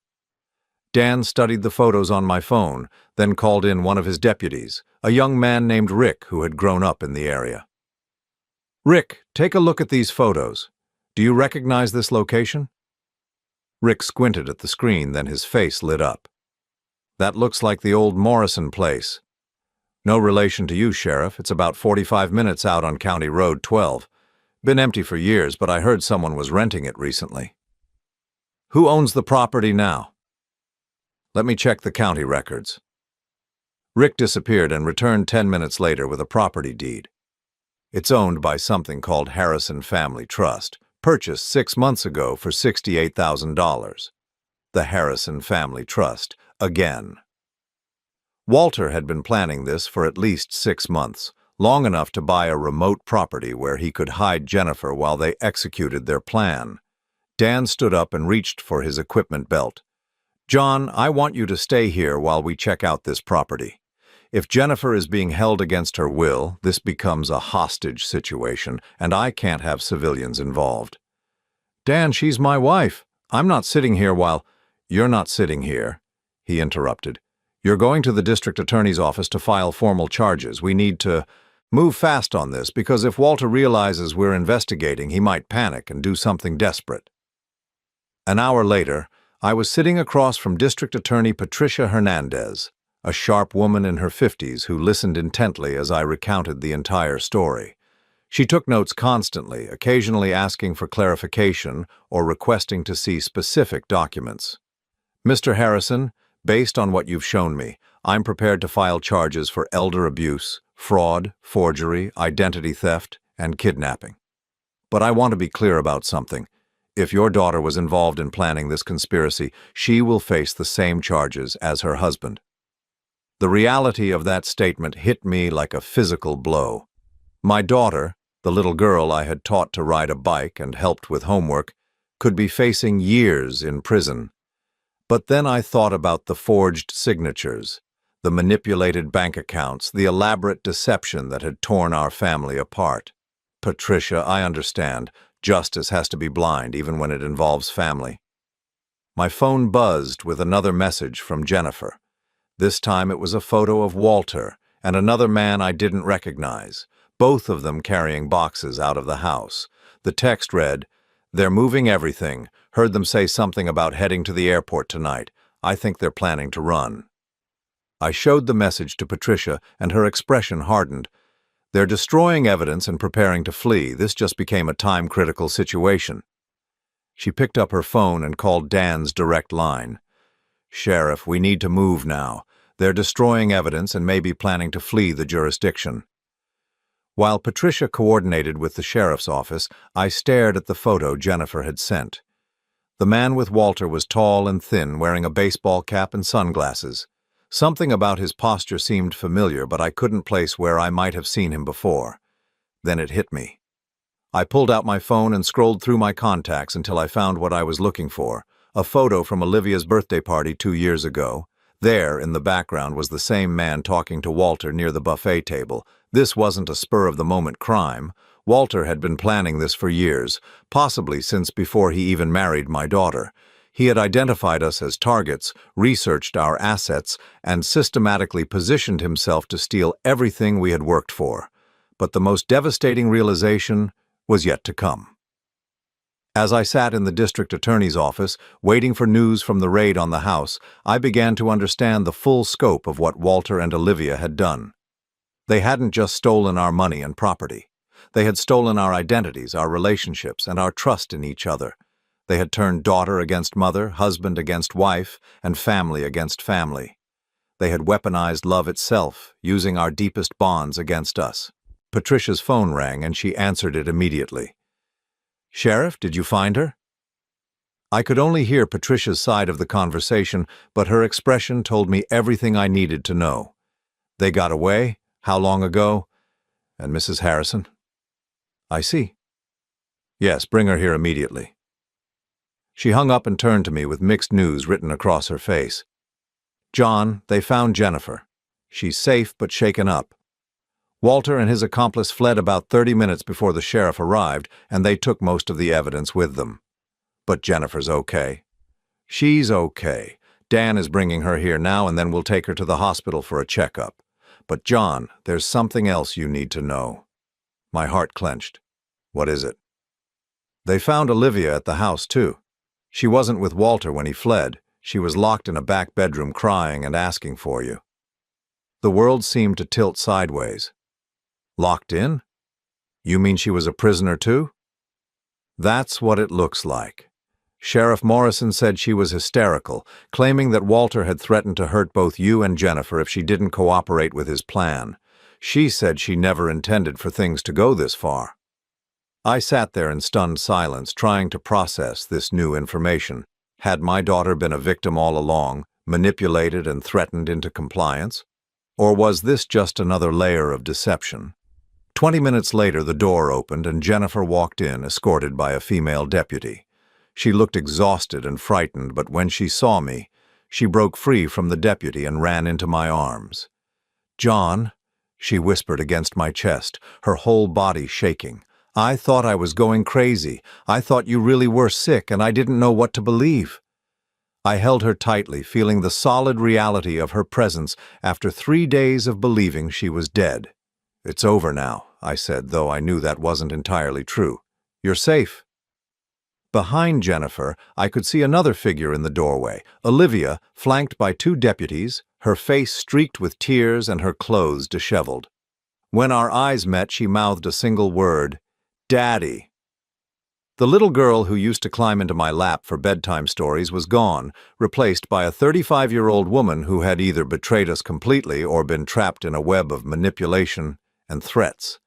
Dan studied the photos on my phone, then called in one of his deputies, a young man named Rick who had grown up in the area. Rick, take a look at these photos. Do you recognize this location? Rick squinted at the screen, then his face lit up. That looks like the old Morrison place. No relation to you, Sheriff. It's about 45 minutes out on County Road 12. Been empty for years, but I heard someone was renting it recently. Who owns the property now? Let me check the county records. Rick disappeared and returned 10 minutes later with a property deed. It's owned by something called Harrison Family Trust, purchased 6 months ago for $68,000. The Harrison Family Trust, again. Walter had been planning this for at least 6 months, long enough to buy a remote property where he could hide Jennifer while they executed their plan. Dan stood up and reached for his equipment belt. John, I want you to stay here while we check out this property. If Jennifer is being held against her will, this becomes a hostage situation, and I can't have civilians involved. Dan, she's my wife. I'm not sitting here while— You're not sitting here, he interrupted. You're going to the district attorney's office to file formal charges. We need to move fast on this because if Walter realizes we're investigating, he might panic and do something desperate. An hour later, I was sitting across from District Attorney Patricia Hernandez, a sharp woman in her 50s who listened intently as I recounted the entire story. She took notes constantly, occasionally asking for clarification or requesting to see specific documents. Mr. Harrison, based on what you've shown me, I'm prepared to file charges for elder abuse, fraud, forgery, identity theft, and kidnapping. But I want to be clear about something. If your daughter was involved in planning this conspiracy, she will face the same charges as her husband. The reality of that statement hit me like a physical blow. My daughter, the little girl I had taught to ride a bike and helped with homework, could be facing years in prison. But then I thought about the forged signatures, the manipulated bank accounts, the elaborate deception that had torn our family apart. Patricia, I understand. Justice has to be blind, even when it involves family. My phone buzzed with another message from Jennifer. This time it was a photo of Walter and another man I didn't recognize, both of them carrying boxes out of the house. The text read, "They're moving everything. Heard them say something about heading to the airport tonight. I think they're planning to run." I showed the message to Patricia, and her expression hardened. They're destroying evidence and preparing to flee. This just became a time-critical situation. She picked up her phone and called Dan's direct line. Sheriff, we need to move now. They're destroying evidence and may be planning to flee the jurisdiction. While Patricia coordinated with the sheriff's office, I stared at the photo Jennifer had sent. The man with Walter was tall and thin, wearing a baseball cap and sunglasses. Something about his posture seemed familiar, but I couldn't place where I might have seen him before. Then it hit me. I pulled out my phone and scrolled through my contacts until I found what I was looking for, a photo from Olivia's birthday party 2 years ago. There, in the background, was the same man talking to Walter near the buffet table. This wasn't a spur-of-the-moment crime. Walter had been planning this for years, possibly since before he even married my daughter. He had identified us as targets, researched our assets, and systematically positioned himself to steal everything we had worked for. But the most devastating realization was yet to come. As I sat in the district attorney's office, waiting for news from the raid on the house, I began to understand the full scope of what Walter and Olivia had done. They hadn't just stolen our money and property. They had stolen our identities, our relationships, and our trust in each other. They had turned daughter against mother, husband against wife, and family against family. They had weaponized love itself, using our deepest bonds against us. Patricia's phone rang, and she answered it immediately. "Sheriff, did you find her?" I could only hear Patricia's side of the conversation, but her expression told me everything I needed to know. "They got away? How long ago? And Mrs. Harrison?" "I see." "Yes, bring her here immediately." She hung up and turned to me with mixed news written across her face. "John, they found Jennifer. She's safe but shaken up. Walter and his accomplice fled about 30 minutes before the sheriff arrived, and they took most of the evidence with them. But Jennifer's okay." "She's okay. Dan is bringing her here now, and then we'll take her to the hospital for a checkup. But John, there's something else you need to know." My heart clenched. "What is it?" "They found Olivia at the house, too. She wasn't with Walter when he fled. She was locked in a back bedroom crying and asking for you." The world seemed to tilt sideways. "Locked in? You mean she was a prisoner too?" "That's what it looks like. Sheriff Morrison said she was hysterical, claiming that Walter had threatened to hurt both you and Jennifer if she didn't cooperate with his plan. She said she never intended for things to go this far." I sat there in stunned silence, trying to process this new information. Had my daughter been a victim all along, manipulated and threatened into compliance? Or was this just another layer of deception? 20 minutes later, the door opened and Jennifer walked in, escorted by a female deputy. She looked exhausted and frightened, but when she saw me, she broke free from the deputy and ran into my arms. "John," she whispered against my chest, her whole body shaking. "I thought I was going crazy. I thought you really were sick, and I didn't know what to believe." I held her tightly, feeling the solid reality of her presence after 3 days of believing she was dead. "It's over now," I said, though I knew that wasn't entirely true. "You're safe." Behind Jennifer, I could see another figure in the doorway, Olivia, flanked by 2 deputies, her face streaked with tears and her clothes disheveled. When our eyes met, she mouthed a single word: "Daddy." The little girl who used to climb into my lap for bedtime stories was gone, replaced by a 35-year-old woman who had either betrayed us completely or been trapped in a web of manipulation and threats.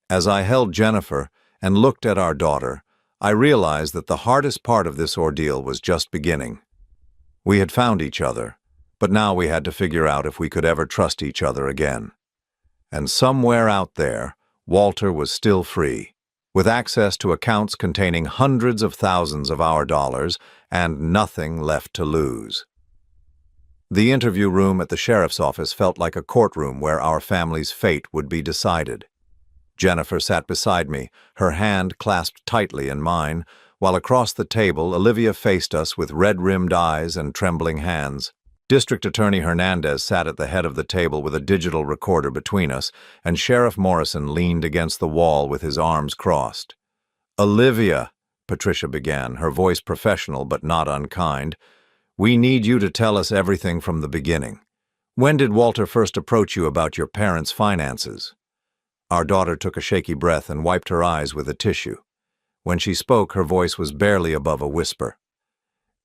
As I held Jennifer and looked at our daughter, I realized that the hardest part of this ordeal was just beginning. We had found each other, but now we had to figure out if we could ever trust each other again. And somewhere out there, Walter was still free, with access to accounts containing hundreds of thousands of our dollars and nothing left to lose. The interview room at the sheriff's office felt like a courtroom where our family's fate would be decided. Jennifer sat beside me, her hand clasped tightly in mine, while across the table Olivia faced us with red-rimmed eyes and trembling hands. District Attorney Hernandez sat at the head of the table with a digital recorder between us, and Sheriff Morrison leaned against the wall with his arms crossed. "Olivia," Patricia began, her voice professional but not unkind, "we need you to tell us everything from the beginning. When did Walter first approach you about your parents' finances?" Our daughter took a shaky breath and wiped her eyes with a tissue. When she spoke, her voice was barely above a whisper.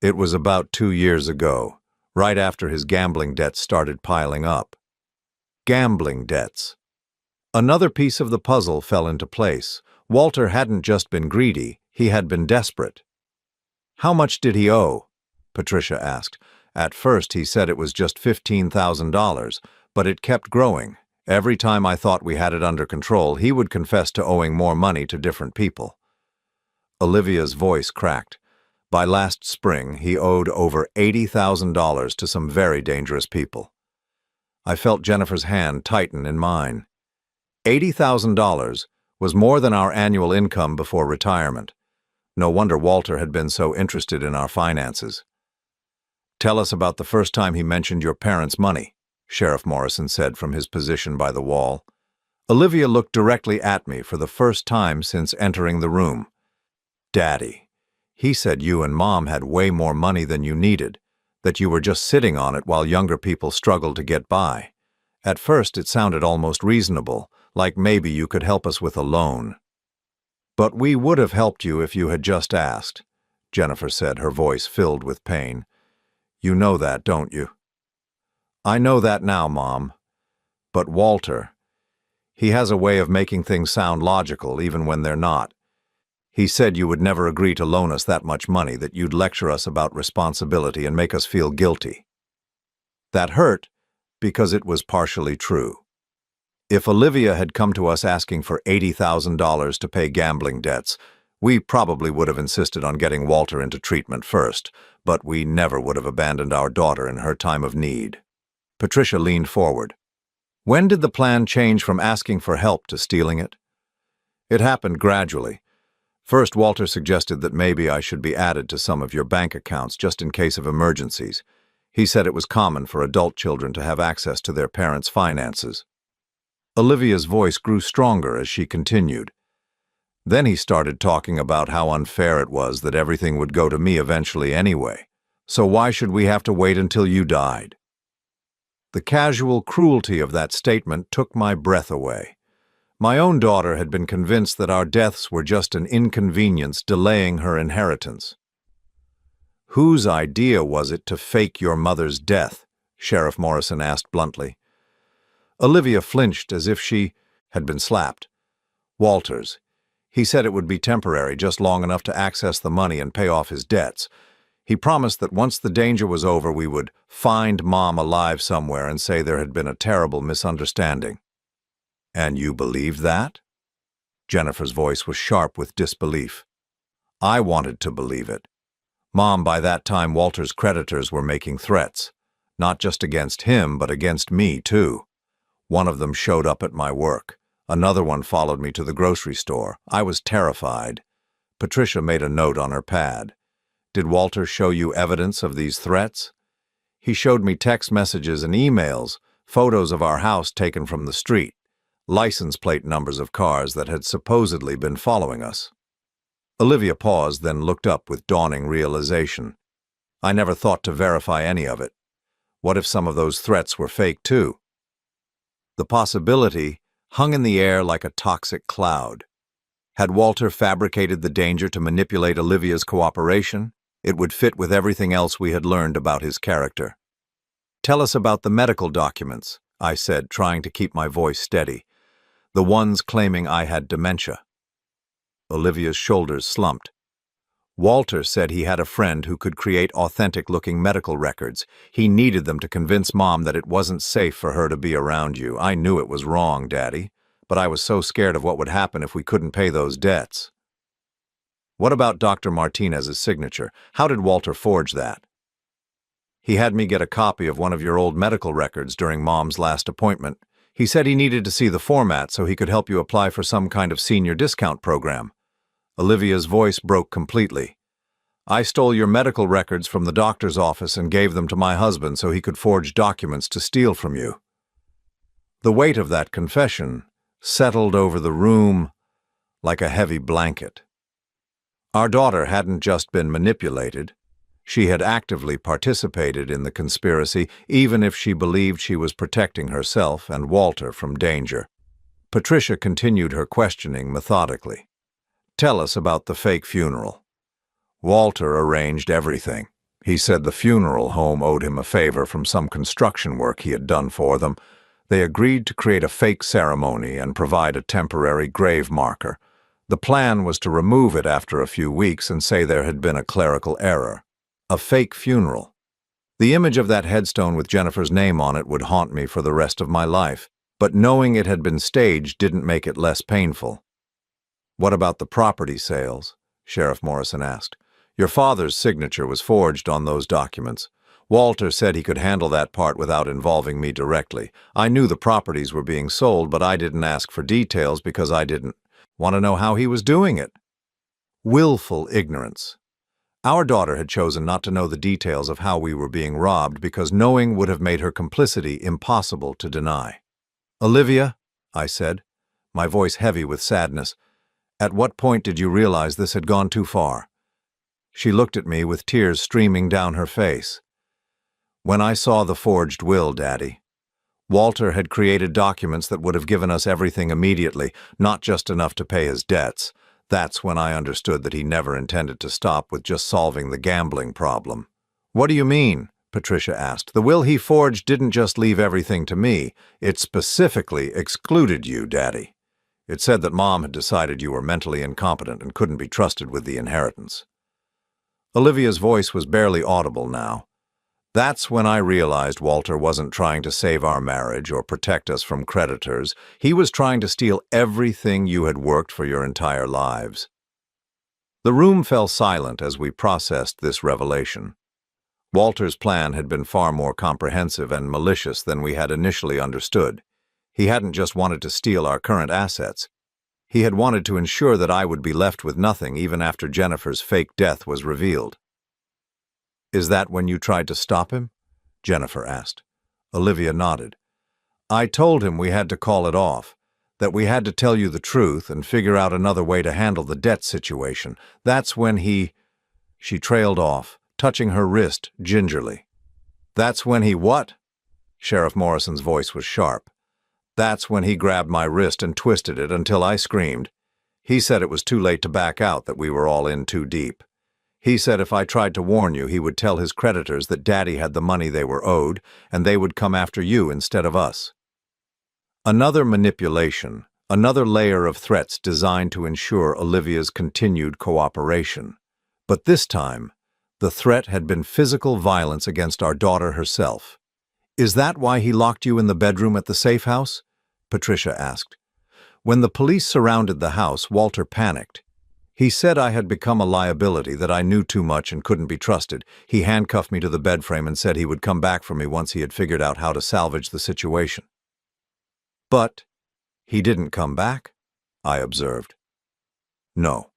"It was about 2 years ago, right after his gambling debts started piling up." Gambling debts. Another piece of the puzzle fell into place. Walter hadn't just been greedy, he had been desperate. "How much did he owe?" Patricia asked. "At first he said it was just $15,000, but it kept growing. Every time I thought we had it under control, he would confess to owing more money to different people." Olivia's voice cracked. By last spring, he owed over $80,000 to some very dangerous people. I felt Jennifer's hand tighten in mine. $80,000 was more than our annual income before retirement. No wonder Walter had been so interested in our finances. "Tell us about the first time he mentioned your parents' money," Sheriff Morrison said from his position by the wall. Olivia looked directly at me for the first time since entering the room. "Daddy, he said you and Mom had way more money than you needed, that you were just sitting on it while younger people struggled to get by. At first it sounded almost reasonable, like maybe you could help us with a loan. But we would have helped you if you had just asked, Jennifer said, her voice filled with pain. You know that, don't you? I know that now, Mom. But Walter, he has a way of making things sound logical even when they're not. He said you would never agree to loan us that much money, that you'd lecture us about responsibility and make us feel guilty. That hurt because it was partially true. If Olivia had come to us asking for $80,000 to pay gambling debts, we probably would have insisted on getting Walter into treatment first, but we never would have abandoned our daughter in her time of need. Patricia leaned forward. When did the plan change from asking for help to stealing it? It happened gradually. First, Walter suggested that maybe I should be added to some of your bank accounts just in case of emergencies. He said it was common for adult children to have access to their parents' finances. Olivia's voice grew stronger as she continued. Then he started talking about how unfair it was that everything would go to me eventually anyway. So why should we have to wait until you died? The casual cruelty of that statement took my breath away. My own daughter had been convinced that our deaths were just an inconvenience delaying her inheritance. Whose idea was it to fake your mother's death? Sheriff Morrison asked bluntly. Olivia flinched as if she had been slapped. Walter's. He said it would be temporary, just long enough to access the money and pay off his debts. He promised that once the danger was over, we would find Mom alive somewhere and say there had been a terrible misunderstanding. And you believed that? Jennifer's voice was sharp with disbelief. I wanted to believe it. Mom, by that time, Walter's creditors were making threats. Not just against him, but against me, too. One of them showed up at my work. Another one followed me to the grocery store. I was terrified. Patricia made a note on her pad. Did Walter show you evidence of these threats? He showed me text messages and emails, photos of our house taken from the street, license plate numbers of cars that had supposedly been following us. Olivia paused, then looked up with dawning realization. I never thought to verify any of it. What if some of those threats were fake, too? The possibility hung in the air like a toxic cloud. Had Walter fabricated the danger to manipulate Olivia's cooperation? It would fit with everything else we had learned about his character. Tell us about the medical documents, I said, trying to keep my voice steady. The ones claiming I had dementia. Olivia's shoulders slumped. Walter said he had a friend who could create authentic-looking medical records. He needed them to convince Mom that it wasn't safe for her to be around you. I knew it was wrong, Daddy, but I was so scared of what would happen if we couldn't pay those debts. What about Dr. Martinez's signature? How did Walter forge that? He had me get a copy of one of your old medical records during Mom's last appointment. He said he needed to see the format so he could help you apply for some kind of senior discount program. Olivia's voice broke completely. I stole your medical records from the doctor's office and gave them to my husband so he could forge documents to steal from you. The weight of that confession settled over the room like a heavy blanket. Our daughter hadn't just been manipulated. She had actively participated in the conspiracy, even if she believed she was protecting herself and Walter from danger. Patricia continued her questioning methodically. Tell us about the fake funeral. Walter arranged everything. He said the funeral home owed him a favor from some construction work he had done for them. They agreed to create a fake ceremony and provide a temporary grave marker. The plan was to remove it after a few weeks and say there had been a clerical error. A fake funeral. The image of that headstone with Jennifer's name on it would haunt me for the rest of my life, but knowing it had been staged didn't make it less painful. What about the property sales? Sheriff Morrison asked. Your father's signature was forged on those documents. Walter said he could handle that part without involving me directly. I knew the properties were being sold, but I didn't ask for details because I didn't want to know how he was doing it. Willful ignorance. Our daughter had chosen not to know the details of how we were being robbed because knowing would have made her complicity impossible to deny. Olivia, I said, my voice heavy with sadness, at what point did you realize this had gone too far? She looked at me with tears streaming down her face. When I saw the forged will, Daddy. Walter had created documents that would have given us everything immediately, not just enough to pay his debts. That's when I understood that he never intended to stop with just solving the gambling problem. "What do you mean?" Patricia asked. "The will he forged didn't just leave everything to me. It specifically excluded you, Daddy. It said that Mom had decided you were mentally incompetent and couldn't be trusted with the inheritance." Olivia's voice was barely audible now. That's when I realized Walter wasn't trying to save our marriage or protect us from creditors. He was trying to steal everything you had worked for your entire lives. The room fell silent as we processed this revelation. Walter's plan had been far more comprehensive and malicious than we had initially understood. He hadn't just wanted to steal our current assets. He had wanted to ensure that I would be left with nothing even after Jennifer's fake death was revealed. "Is that when you tried to stop him?" Jennifer asked. Olivia nodded. "I told him we had to call it off, that we had to tell you the truth and figure out another way to handle the debt situation. That's when he—" She trailed off, touching her wrist gingerly. "That's when he what?" Sheriff Morrison's voice was sharp. "That's when he grabbed my wrist and twisted it until I screamed. He said it was too late to back out, that we were all in too deep. He said if I tried to warn you, he would tell his creditors that Daddy had the money they were owed, and they would come after you instead of us." Another manipulation, another layer of threats designed to ensure Olivia's continued cooperation. But this time, the threat had been physical violence against our daughter herself. "Is that why he locked you in the bedroom at the safe house?" Patricia asked. "When the police surrounded the house, Walter panicked. He said I had become a liability, that I knew too much and couldn't be trusted. He handcuffed me to the bed frame and said he would come back for me once he had figured out how to salvage the situation." "But he didn't come back?" I observed. "No.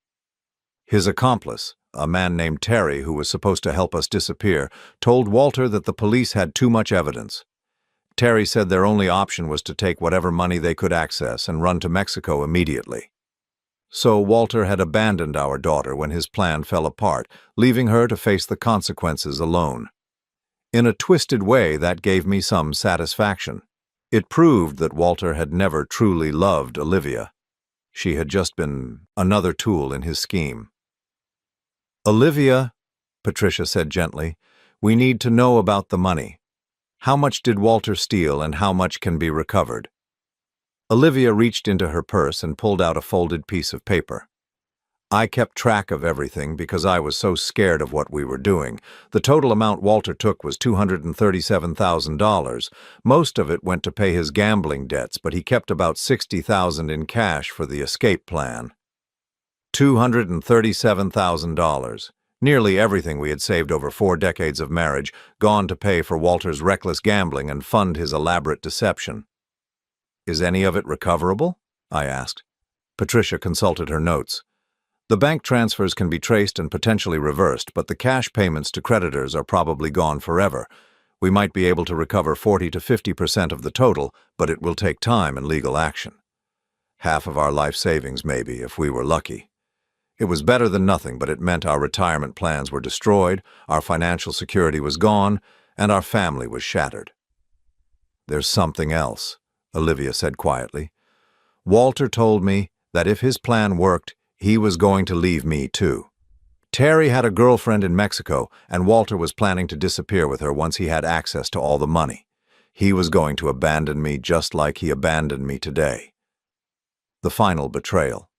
His accomplice, a man named Terry, who was supposed to help us disappear, told Walter that the police had too much evidence. Terry said their only option was to take whatever money they could access and run to Mexico immediately. So Walter had abandoned our daughter when his plan fell apart, leaving her to face the consequences alone. In a twisted way, that gave me some satisfaction. It proved that Walter had never truly loved Olivia. She had just been another tool in his scheme. "Olivia," Patricia said gently, "we need to know about the money. How much did Walter steal and how much can be recovered?" Olivia reached into her purse and pulled out a folded piece of paper. "I kept track of everything because I was so scared of what we were doing. The total amount Walter took was $237,000. Most of it went to pay his gambling debts, but he kept about $60,000 in cash for the escape plan." $237,000. Nearly everything we had saved over 4 decades of marriage, gone to pay for Walter's reckless gambling and fund his elaborate deception. "Is any of it recoverable?" I asked. Patricia consulted her notes. "The bank transfers can be traced and potentially reversed, but the cash payments to creditors are probably gone forever. We might be able to recover 40 to 50% of the total, but it will take time and legal action. Half of our life savings, maybe, if we were lucky. It was better than nothing, but it meant our retirement plans were destroyed, our financial security was gone, and our family was shattered." "There's something else," Olivia said quietly. "Walter told me that if his plan worked, he was going to leave me too. Terry had a girlfriend in Mexico, and Walter was planning to disappear with her once he had access to all the money. He was going to abandon me just like he abandoned me today." The final betrayal.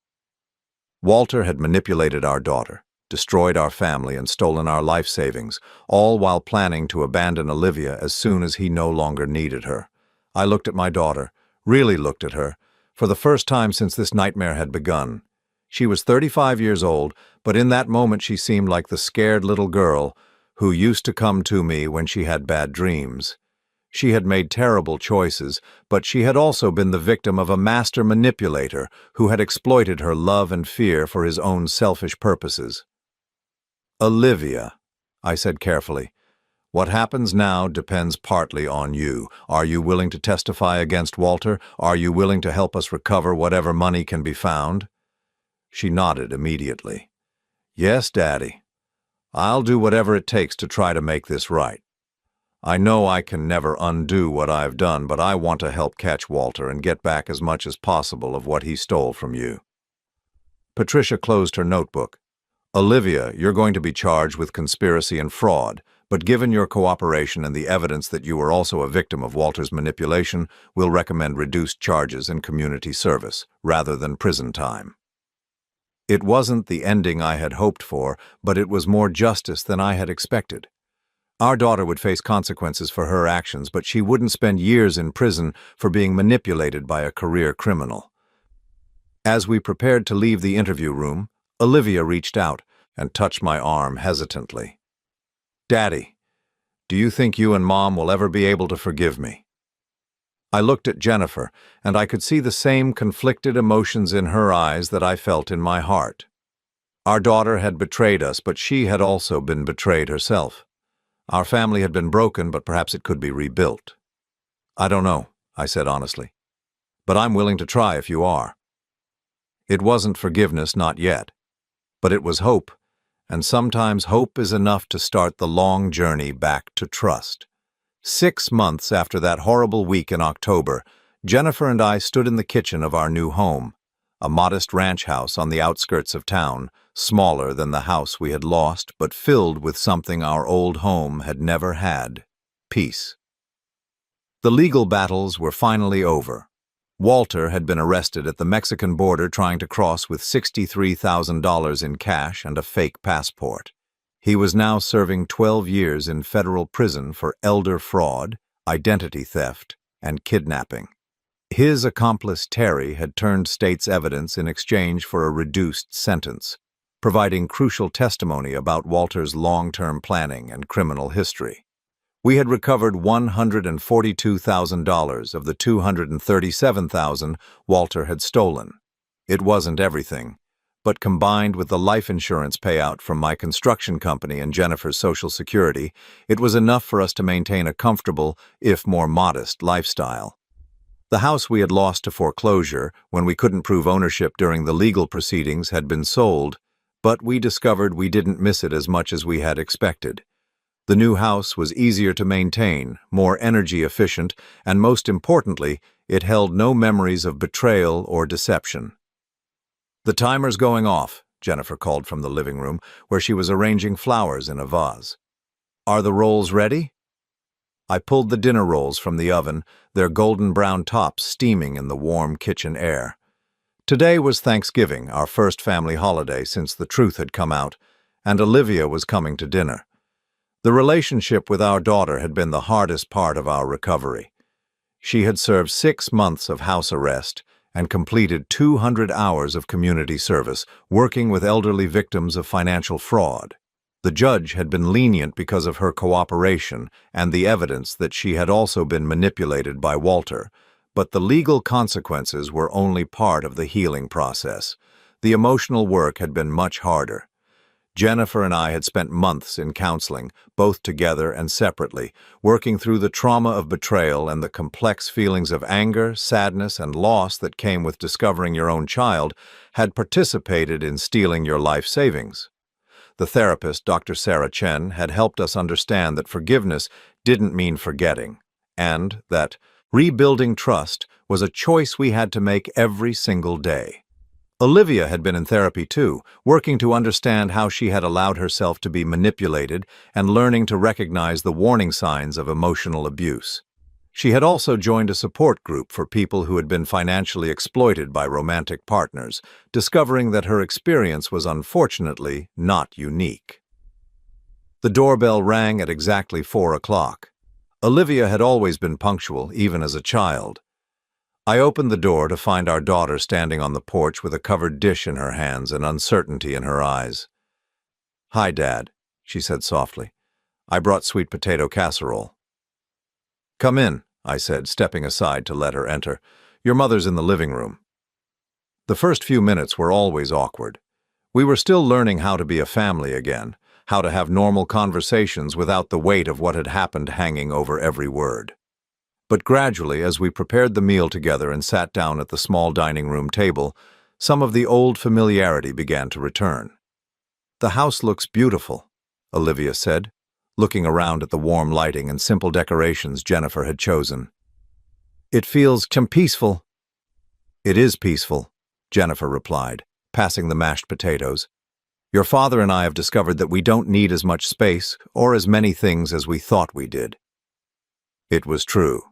Walter had manipulated our daughter, destroyed our family, and stolen our life savings, all while planning to abandon Olivia as soon as he no longer needed her. I looked at my daughter, really looked at her, for the first time since this nightmare had begun. She was 35 years old, but in that moment she seemed like the scared little girl who used to come to me when she had bad dreams. She had made terrible choices, but she had also been the victim of a master manipulator who had exploited her love and fear for his own selfish purposes. "Olivia," I said carefully, "what happens now depends partly on you. Are you willing to testify against Walter? Are you willing to help us recover whatever money can be found?" She nodded immediately. "Yes, Daddy. I'll do whatever it takes to try to make this right. I know I can never undo what I've done, but I want to help catch Walter and get back as much as possible of what he stole from you." Patricia closed her notebook. "Olivia, you're going to be charged with conspiracy and fraud, but given your cooperation and the evidence that you were also a victim of Walter's manipulation, we'll recommend reduced charges and community service, rather than prison time." It wasn't the ending I had hoped for, but it was more justice than I had expected. Our daughter would face consequences for her actions, but she wouldn't spend years in prison for being manipulated by a career criminal. As we prepared to leave the interview room, Olivia reached out and touched my arm hesitantly. "Daddy, do you think you and Mom will ever be able to forgive me?" I looked at Jennifer, and I could see the same conflicted emotions in her eyes that I felt in my heart. Our daughter had betrayed us, but she had also been betrayed herself. Our family had been broken, but perhaps it could be rebuilt. "I don't know," I said honestly. "But I'm willing to try if you are." It wasn't forgiveness, not yet. But it was hope, and sometimes hope is enough to start the long journey back to trust. 6 months after that horrible week in October, Jennifer and I stood in the kitchen of our new home, a modest ranch house on the outskirts of town, smaller than the house we had lost, but filled with something our old home had never had: peace. The legal battles were finally over. Walter had been arrested at the Mexican border trying to cross with $63,000 in cash and a fake passport. He was now serving 12 years in federal prison for elder fraud, identity theft, and kidnapping. His accomplice Terry had turned state's evidence in exchange for a reduced sentence, providing crucial testimony about Walter's long-term planning and criminal history. We had recovered $142,000 of the $237,000 Walter had stolen. It wasn't everything, but combined with the life insurance payout from my construction company and Jennifer's Social Security, it was enough for us to maintain a comfortable, if more modest, lifestyle. The house we had lost to foreclosure when we couldn't prove ownership during the legal proceedings had been sold, but we discovered we didn't miss it as much as we had expected. The new house was easier to maintain, more energy efficient, and most importantly, it held no memories of betrayal or deception. "The timer's going off," Jennifer called from the living room, where she was arranging flowers in a vase. "Are the rolls ready?" I pulled the dinner rolls from the oven, their golden brown tops steaming in the warm kitchen air. Today was Thanksgiving, our first family holiday since the truth had come out, and Olivia was coming to dinner. The relationship with our daughter had been the hardest part of our recovery. She had served 6 months of house arrest and completed 200 hours of community service, working with elderly victims of financial fraud. The judge had been lenient because of her cooperation and the evidence that she had also been manipulated by Walter, but the legal consequences were only part of the healing process. The emotional work had been much harder. Jennifer and I had spent months in counseling, both together and separately, working through the trauma of betrayal and the complex feelings of anger, sadness, and loss that came with discovering your own child had participated in stealing your life savings. The therapist, Dr. Sarah Chen, had helped us understand that forgiveness didn't mean forgetting, and that rebuilding trust was a choice we had to make every single day. Olivia had been in therapy too, working to understand how she had allowed herself to be manipulated and learning to recognize the warning signs of emotional abuse. She had also joined a support group for people who had been financially exploited by romantic partners, discovering that her experience was unfortunately not unique. The doorbell rang at exactly 4 o'clock. Olivia had always been punctual, even as a child. I opened the door to find our daughter standing on the porch with a covered dish in her hands and uncertainty in her eyes. "Hi, Dad," she said softly. "I brought sweet potato casserole." "Come in," I said, stepping aside to let her enter. "Your mother's in the living room." The first few minutes were always awkward. We were still learning how to be a family again, how to have normal conversations without the weight of what had happened hanging over every word. But gradually, as we prepared the meal together and sat down at the small dining room table, some of the old familiarity began to return. "The house looks beautiful," Olivia said, looking around at the warm lighting and simple decorations Jennifer had chosen. "It feels peaceful." "It is peaceful," Jennifer replied, passing the mashed potatoes. "Your father and I have discovered that we don't need as much space or as many things as we thought we did." It was true.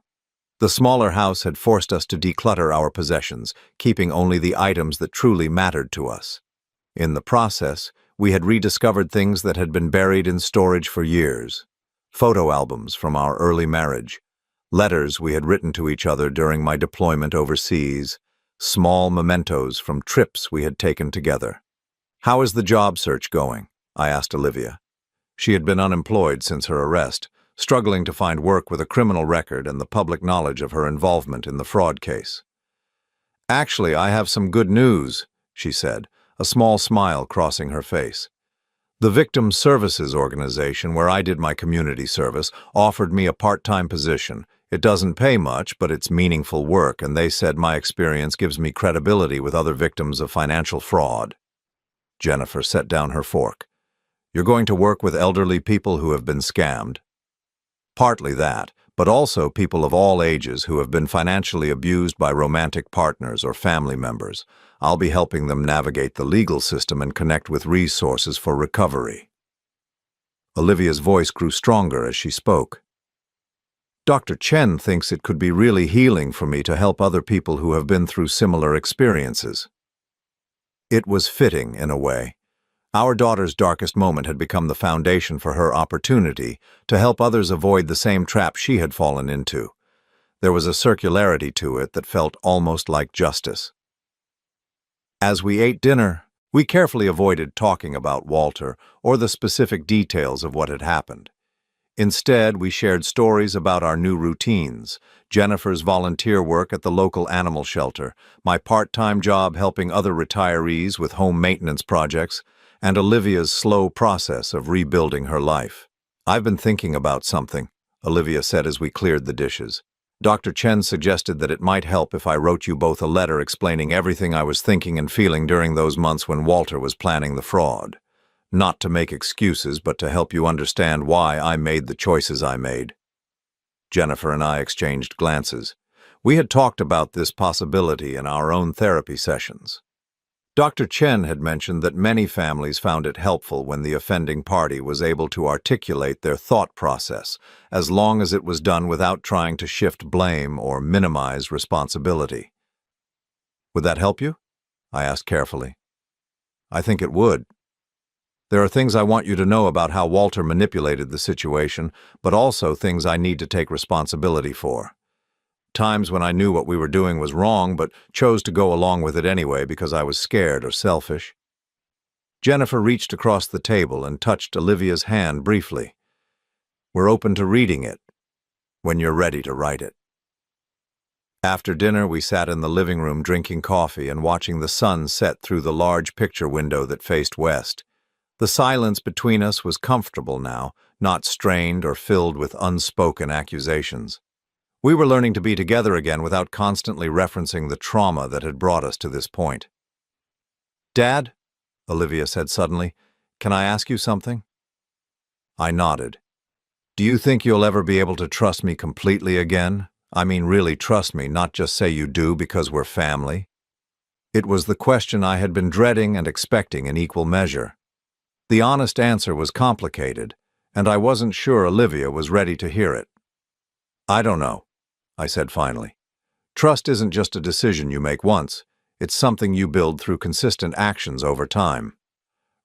The smaller house had forced us to declutter our possessions, keeping only the items that truly mattered to us. In the process, we had rediscovered things that had been buried in storage for years. Photo albums from our early marriage, letters we had written to each other during my deployment overseas, small mementos from trips we had taken together. "How is the job search going?" I asked Olivia. She had been unemployed since her arrest, struggling to find work with a criminal record and the public knowledge of her involvement in the fraud case. "Actually, I have some good news," she said, a small smile crossing her face. "The Victim Services Organization, where I did my community service, offered me a part-time position. It doesn't pay much, but it's meaningful work, and they said my experience gives me credibility with other victims of financial fraud." Jennifer set down her fork. "You're going to work with elderly people who have been scammed?" "Partly that, but also people of all ages who have been financially abused by romantic partners or family members. I'll be helping them navigate the legal system and connect with resources for recovery." Olivia's voice grew stronger as she spoke. "Dr. Chen thinks it could be really healing for me to help other people who have been through similar experiences." It was fitting, in a way. Our daughter's darkest moment had become the foundation for her opportunity to help others avoid the same trap she had fallen into. There was a circularity to it that felt almost like justice. As we ate dinner, we carefully avoided talking about Walter or the specific details of what had happened. Instead, we shared stories about our new routines, Jennifer's volunteer work at the local animal shelter, my part-time job helping other retirees with home maintenance projects, and Olivia's slow process of rebuilding her life. "I've been thinking about something," Olivia said as we cleared the dishes. "Dr. Chen suggested that it might help if I wrote you both a letter explaining everything I was thinking and feeling during those months when Walter was planning the fraud. Not to make excuses, but to help you understand why I made the choices I made." Jennifer and I exchanged glances. We had talked about this possibility in our own therapy sessions. Dr. Chen had mentioned that many families found it helpful when the offending party was able to articulate their thought process, as long as it was done without trying to shift blame or minimize responsibility. "Would that help you?" I asked carefully. "I think it would. There are things I want you to know about how Walter manipulated the situation, but also things I need to take responsibility for. Times when I knew what we were doing was wrong, but chose to go along with it anyway because I was scared or selfish." Jennifer reached across the table and touched Olivia's hand briefly. "We're open to reading it when you're ready to write it." After dinner, we sat in the living room drinking coffee and watching the sun set through the large picture window that faced west. The silence between us was comfortable now, not strained or filled with unspoken accusations. We were learning to be together again without constantly referencing the trauma that had brought us to this point. "Dad," Olivia said suddenly, "can I ask you something?" I nodded. "Do you think you'll ever be able to trust me completely again? I mean, really trust me, not just say you do because we're family?" It was the question I had been dreading and expecting in equal measure. The honest answer was complicated, and I wasn't sure Olivia was ready to hear it. "I don't know," I said finally. "Trust isn't just a decision you make once. It's something you build through consistent actions over time.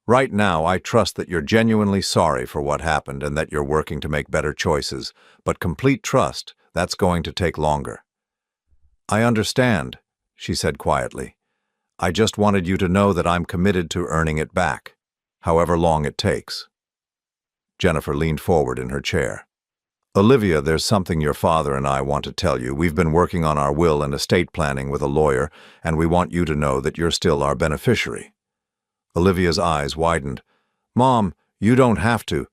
Right now, I trust that you're genuinely sorry for what happened and that you're working to make better choices, but complete trust, that's going to take longer." "I understand," she said quietly. "I just wanted you to know that I'm committed to earning it back, however long it takes." Jennifer leaned forward in her chair. "Olivia, there's something your father and I want to tell you. We've been working on our will and estate planning with a lawyer, and we want you to know that you're still our beneficiary." Olivia's eyes widened. "Mom, you don't have to."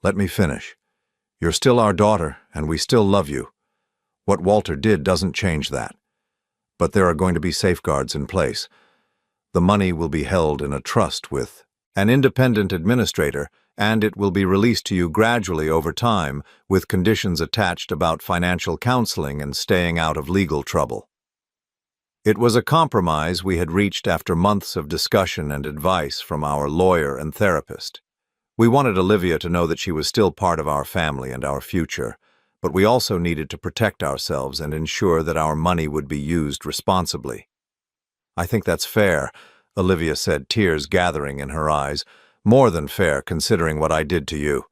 "Let me finish. You're still our daughter, and we still love you. What Walter did doesn't change that. But there are going to be safeguards in place. The money will be held in a trust with an independent administrator, and it will be released to you gradually over time with conditions attached about financial counseling and staying out of legal trouble. It was a compromise we had reached after months of discussion and advice from our lawyer and therapist. We wanted Olivia to know that she was still part of our family and our future, but we also needed to protect ourselves and ensure that our money would be used responsibly. "I think that's fair," Olivia said, tears gathering in her eyes. "More than fair, considering what I did to you."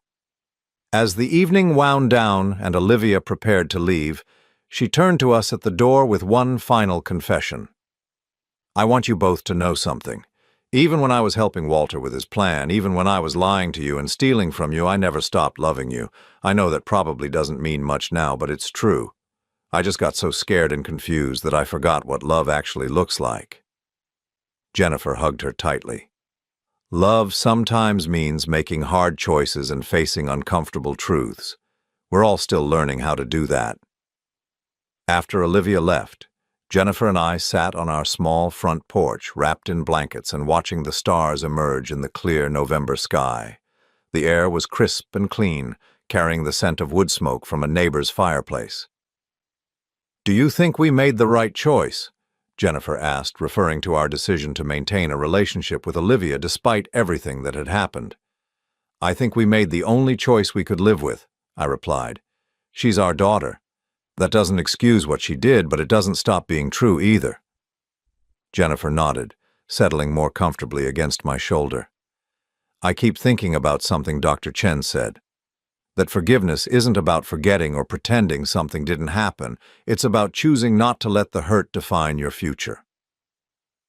As the evening wound down and Olivia prepared to leave, she turned to us at the door with one final confession. "I want you both to know something. Even when I was helping Walter with his plan, even when I was lying to you and stealing from you, I never stopped loving you. I know that probably doesn't mean much now, but it's true. I just got so scared and confused that I forgot what love actually looks like." Jennifer hugged her tightly. "Love sometimes means making hard choices and facing uncomfortable truths. We're all still learning how to do that." After Olivia left, Jennifer and I sat on our small front porch, wrapped in blankets and watching the stars emerge in the clear November sky. The air was crisp and clean, carrying the scent of wood smoke from a neighbor's fireplace. "Do you think we made the right choice?" Jennifer asked, referring to our decision to maintain a relationship with Olivia despite everything that had happened. "I think we made the only choice we could live with," I replied. "She's our daughter. That doesn't excuse what she did, but it doesn't stop being true either." Jennifer nodded, settling more comfortably against my shoulder. "I keep thinking about something Dr. Chen said. That forgiveness isn't about forgetting or pretending something didn't happen. It's about choosing not to let the hurt define your future."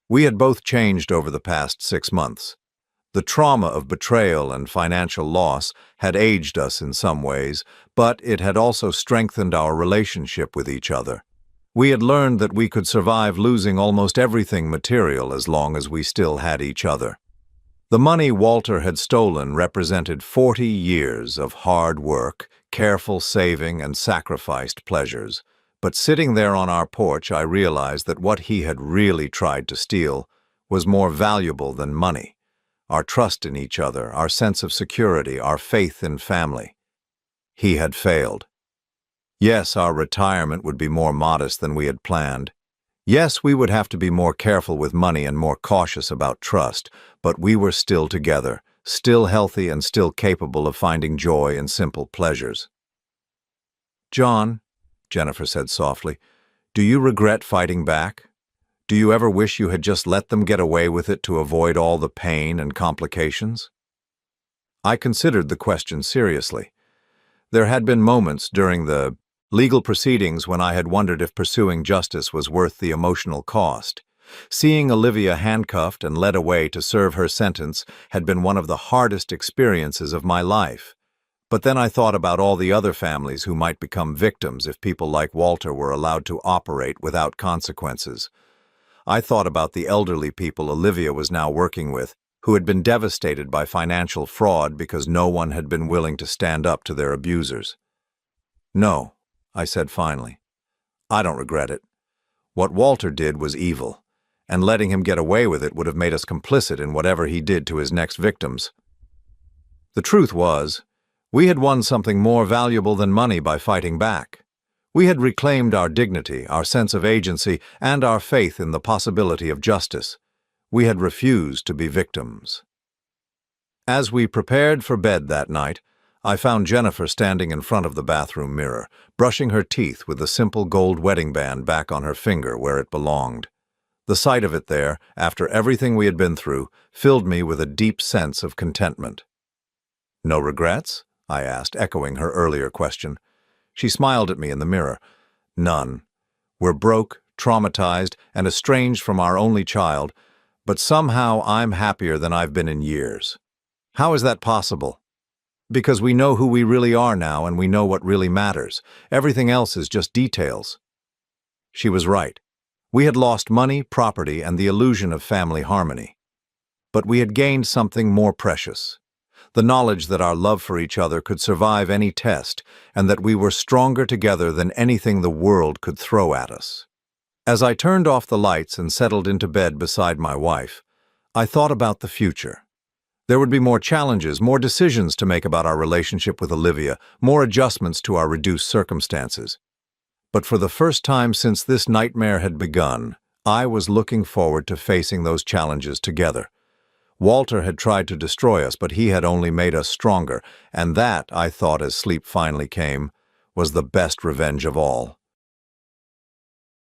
We had both changed over the past 6 months. The trauma of betrayal and financial loss had aged us in some ways, but it had also strengthened our relationship with each other. We had learned that we could survive losing almost everything material as long as we still had each other. The money Walter had stolen represented 40 years of hard work, careful saving, and sacrificed pleasures. But sitting there on our porch, I realized that what he had really tried to steal was more valuable than money. Our trust in each other, our sense of security, our faith in family. He had failed. Yes, our retirement would be more modest than we had planned. Yes, we would have to be more careful with money and more cautious about trust, but we were still together, still healthy and still capable of finding joy in simple pleasures. "John," Jennifer said softly, "do you regret fighting back? Do you ever wish you had just let them get away with it to avoid all the pain and complications?" I considered the question seriously. There had been moments during the legal proceedings when I had wondered if pursuing justice was worth the emotional cost. Seeing Olivia handcuffed and led away to serve her sentence had been one of the hardest experiences of my life. But then I thought about all the other families who might become victims if people like Walter were allowed to operate without consequences. I thought about the elderly people Olivia was now working with, who had been devastated by financial fraud because no one had been willing to stand up to their abusers. "No," I said finally. "I don't regret it. What Walter did was evil, and letting him get away with it would have made us complicit in whatever he did to his next victims." The truth was, we had won something more valuable than money by fighting back. We had reclaimed our dignity, our sense of agency, and our faith in the possibility of justice. We had refused to be victims. As we prepared for bed that night, I found Jennifer standing in front of the bathroom mirror, brushing her teeth with the simple gold wedding band back on her finger where it belonged. The sight of it there, after everything we had been through, filled me with a deep sense of contentment. "No regrets?" I asked, echoing her earlier question. She smiled at me in the mirror. "None. We're broke, traumatized, and estranged from our only child, but somehow I'm happier than I've been in years." "How is that possible?" "Because we know who we really are now and we know what really matters. Everything else is just details." She was right. We had lost money, property, and the illusion of family harmony. But we had gained something more precious. The knowledge that our love for each other could survive any test, and that we were stronger together than anything the world could throw at us. As I turned off the lights and settled into bed beside my wife, I thought about the future. There would be more challenges, more decisions to make about our relationship with Olivia, more adjustments to our reduced circumstances. But for the first time since this nightmare had begun, I was looking forward to facing those challenges together. Walter had tried to destroy us, but he had only made us stronger, and that, I thought as sleep finally came, was the best revenge of all.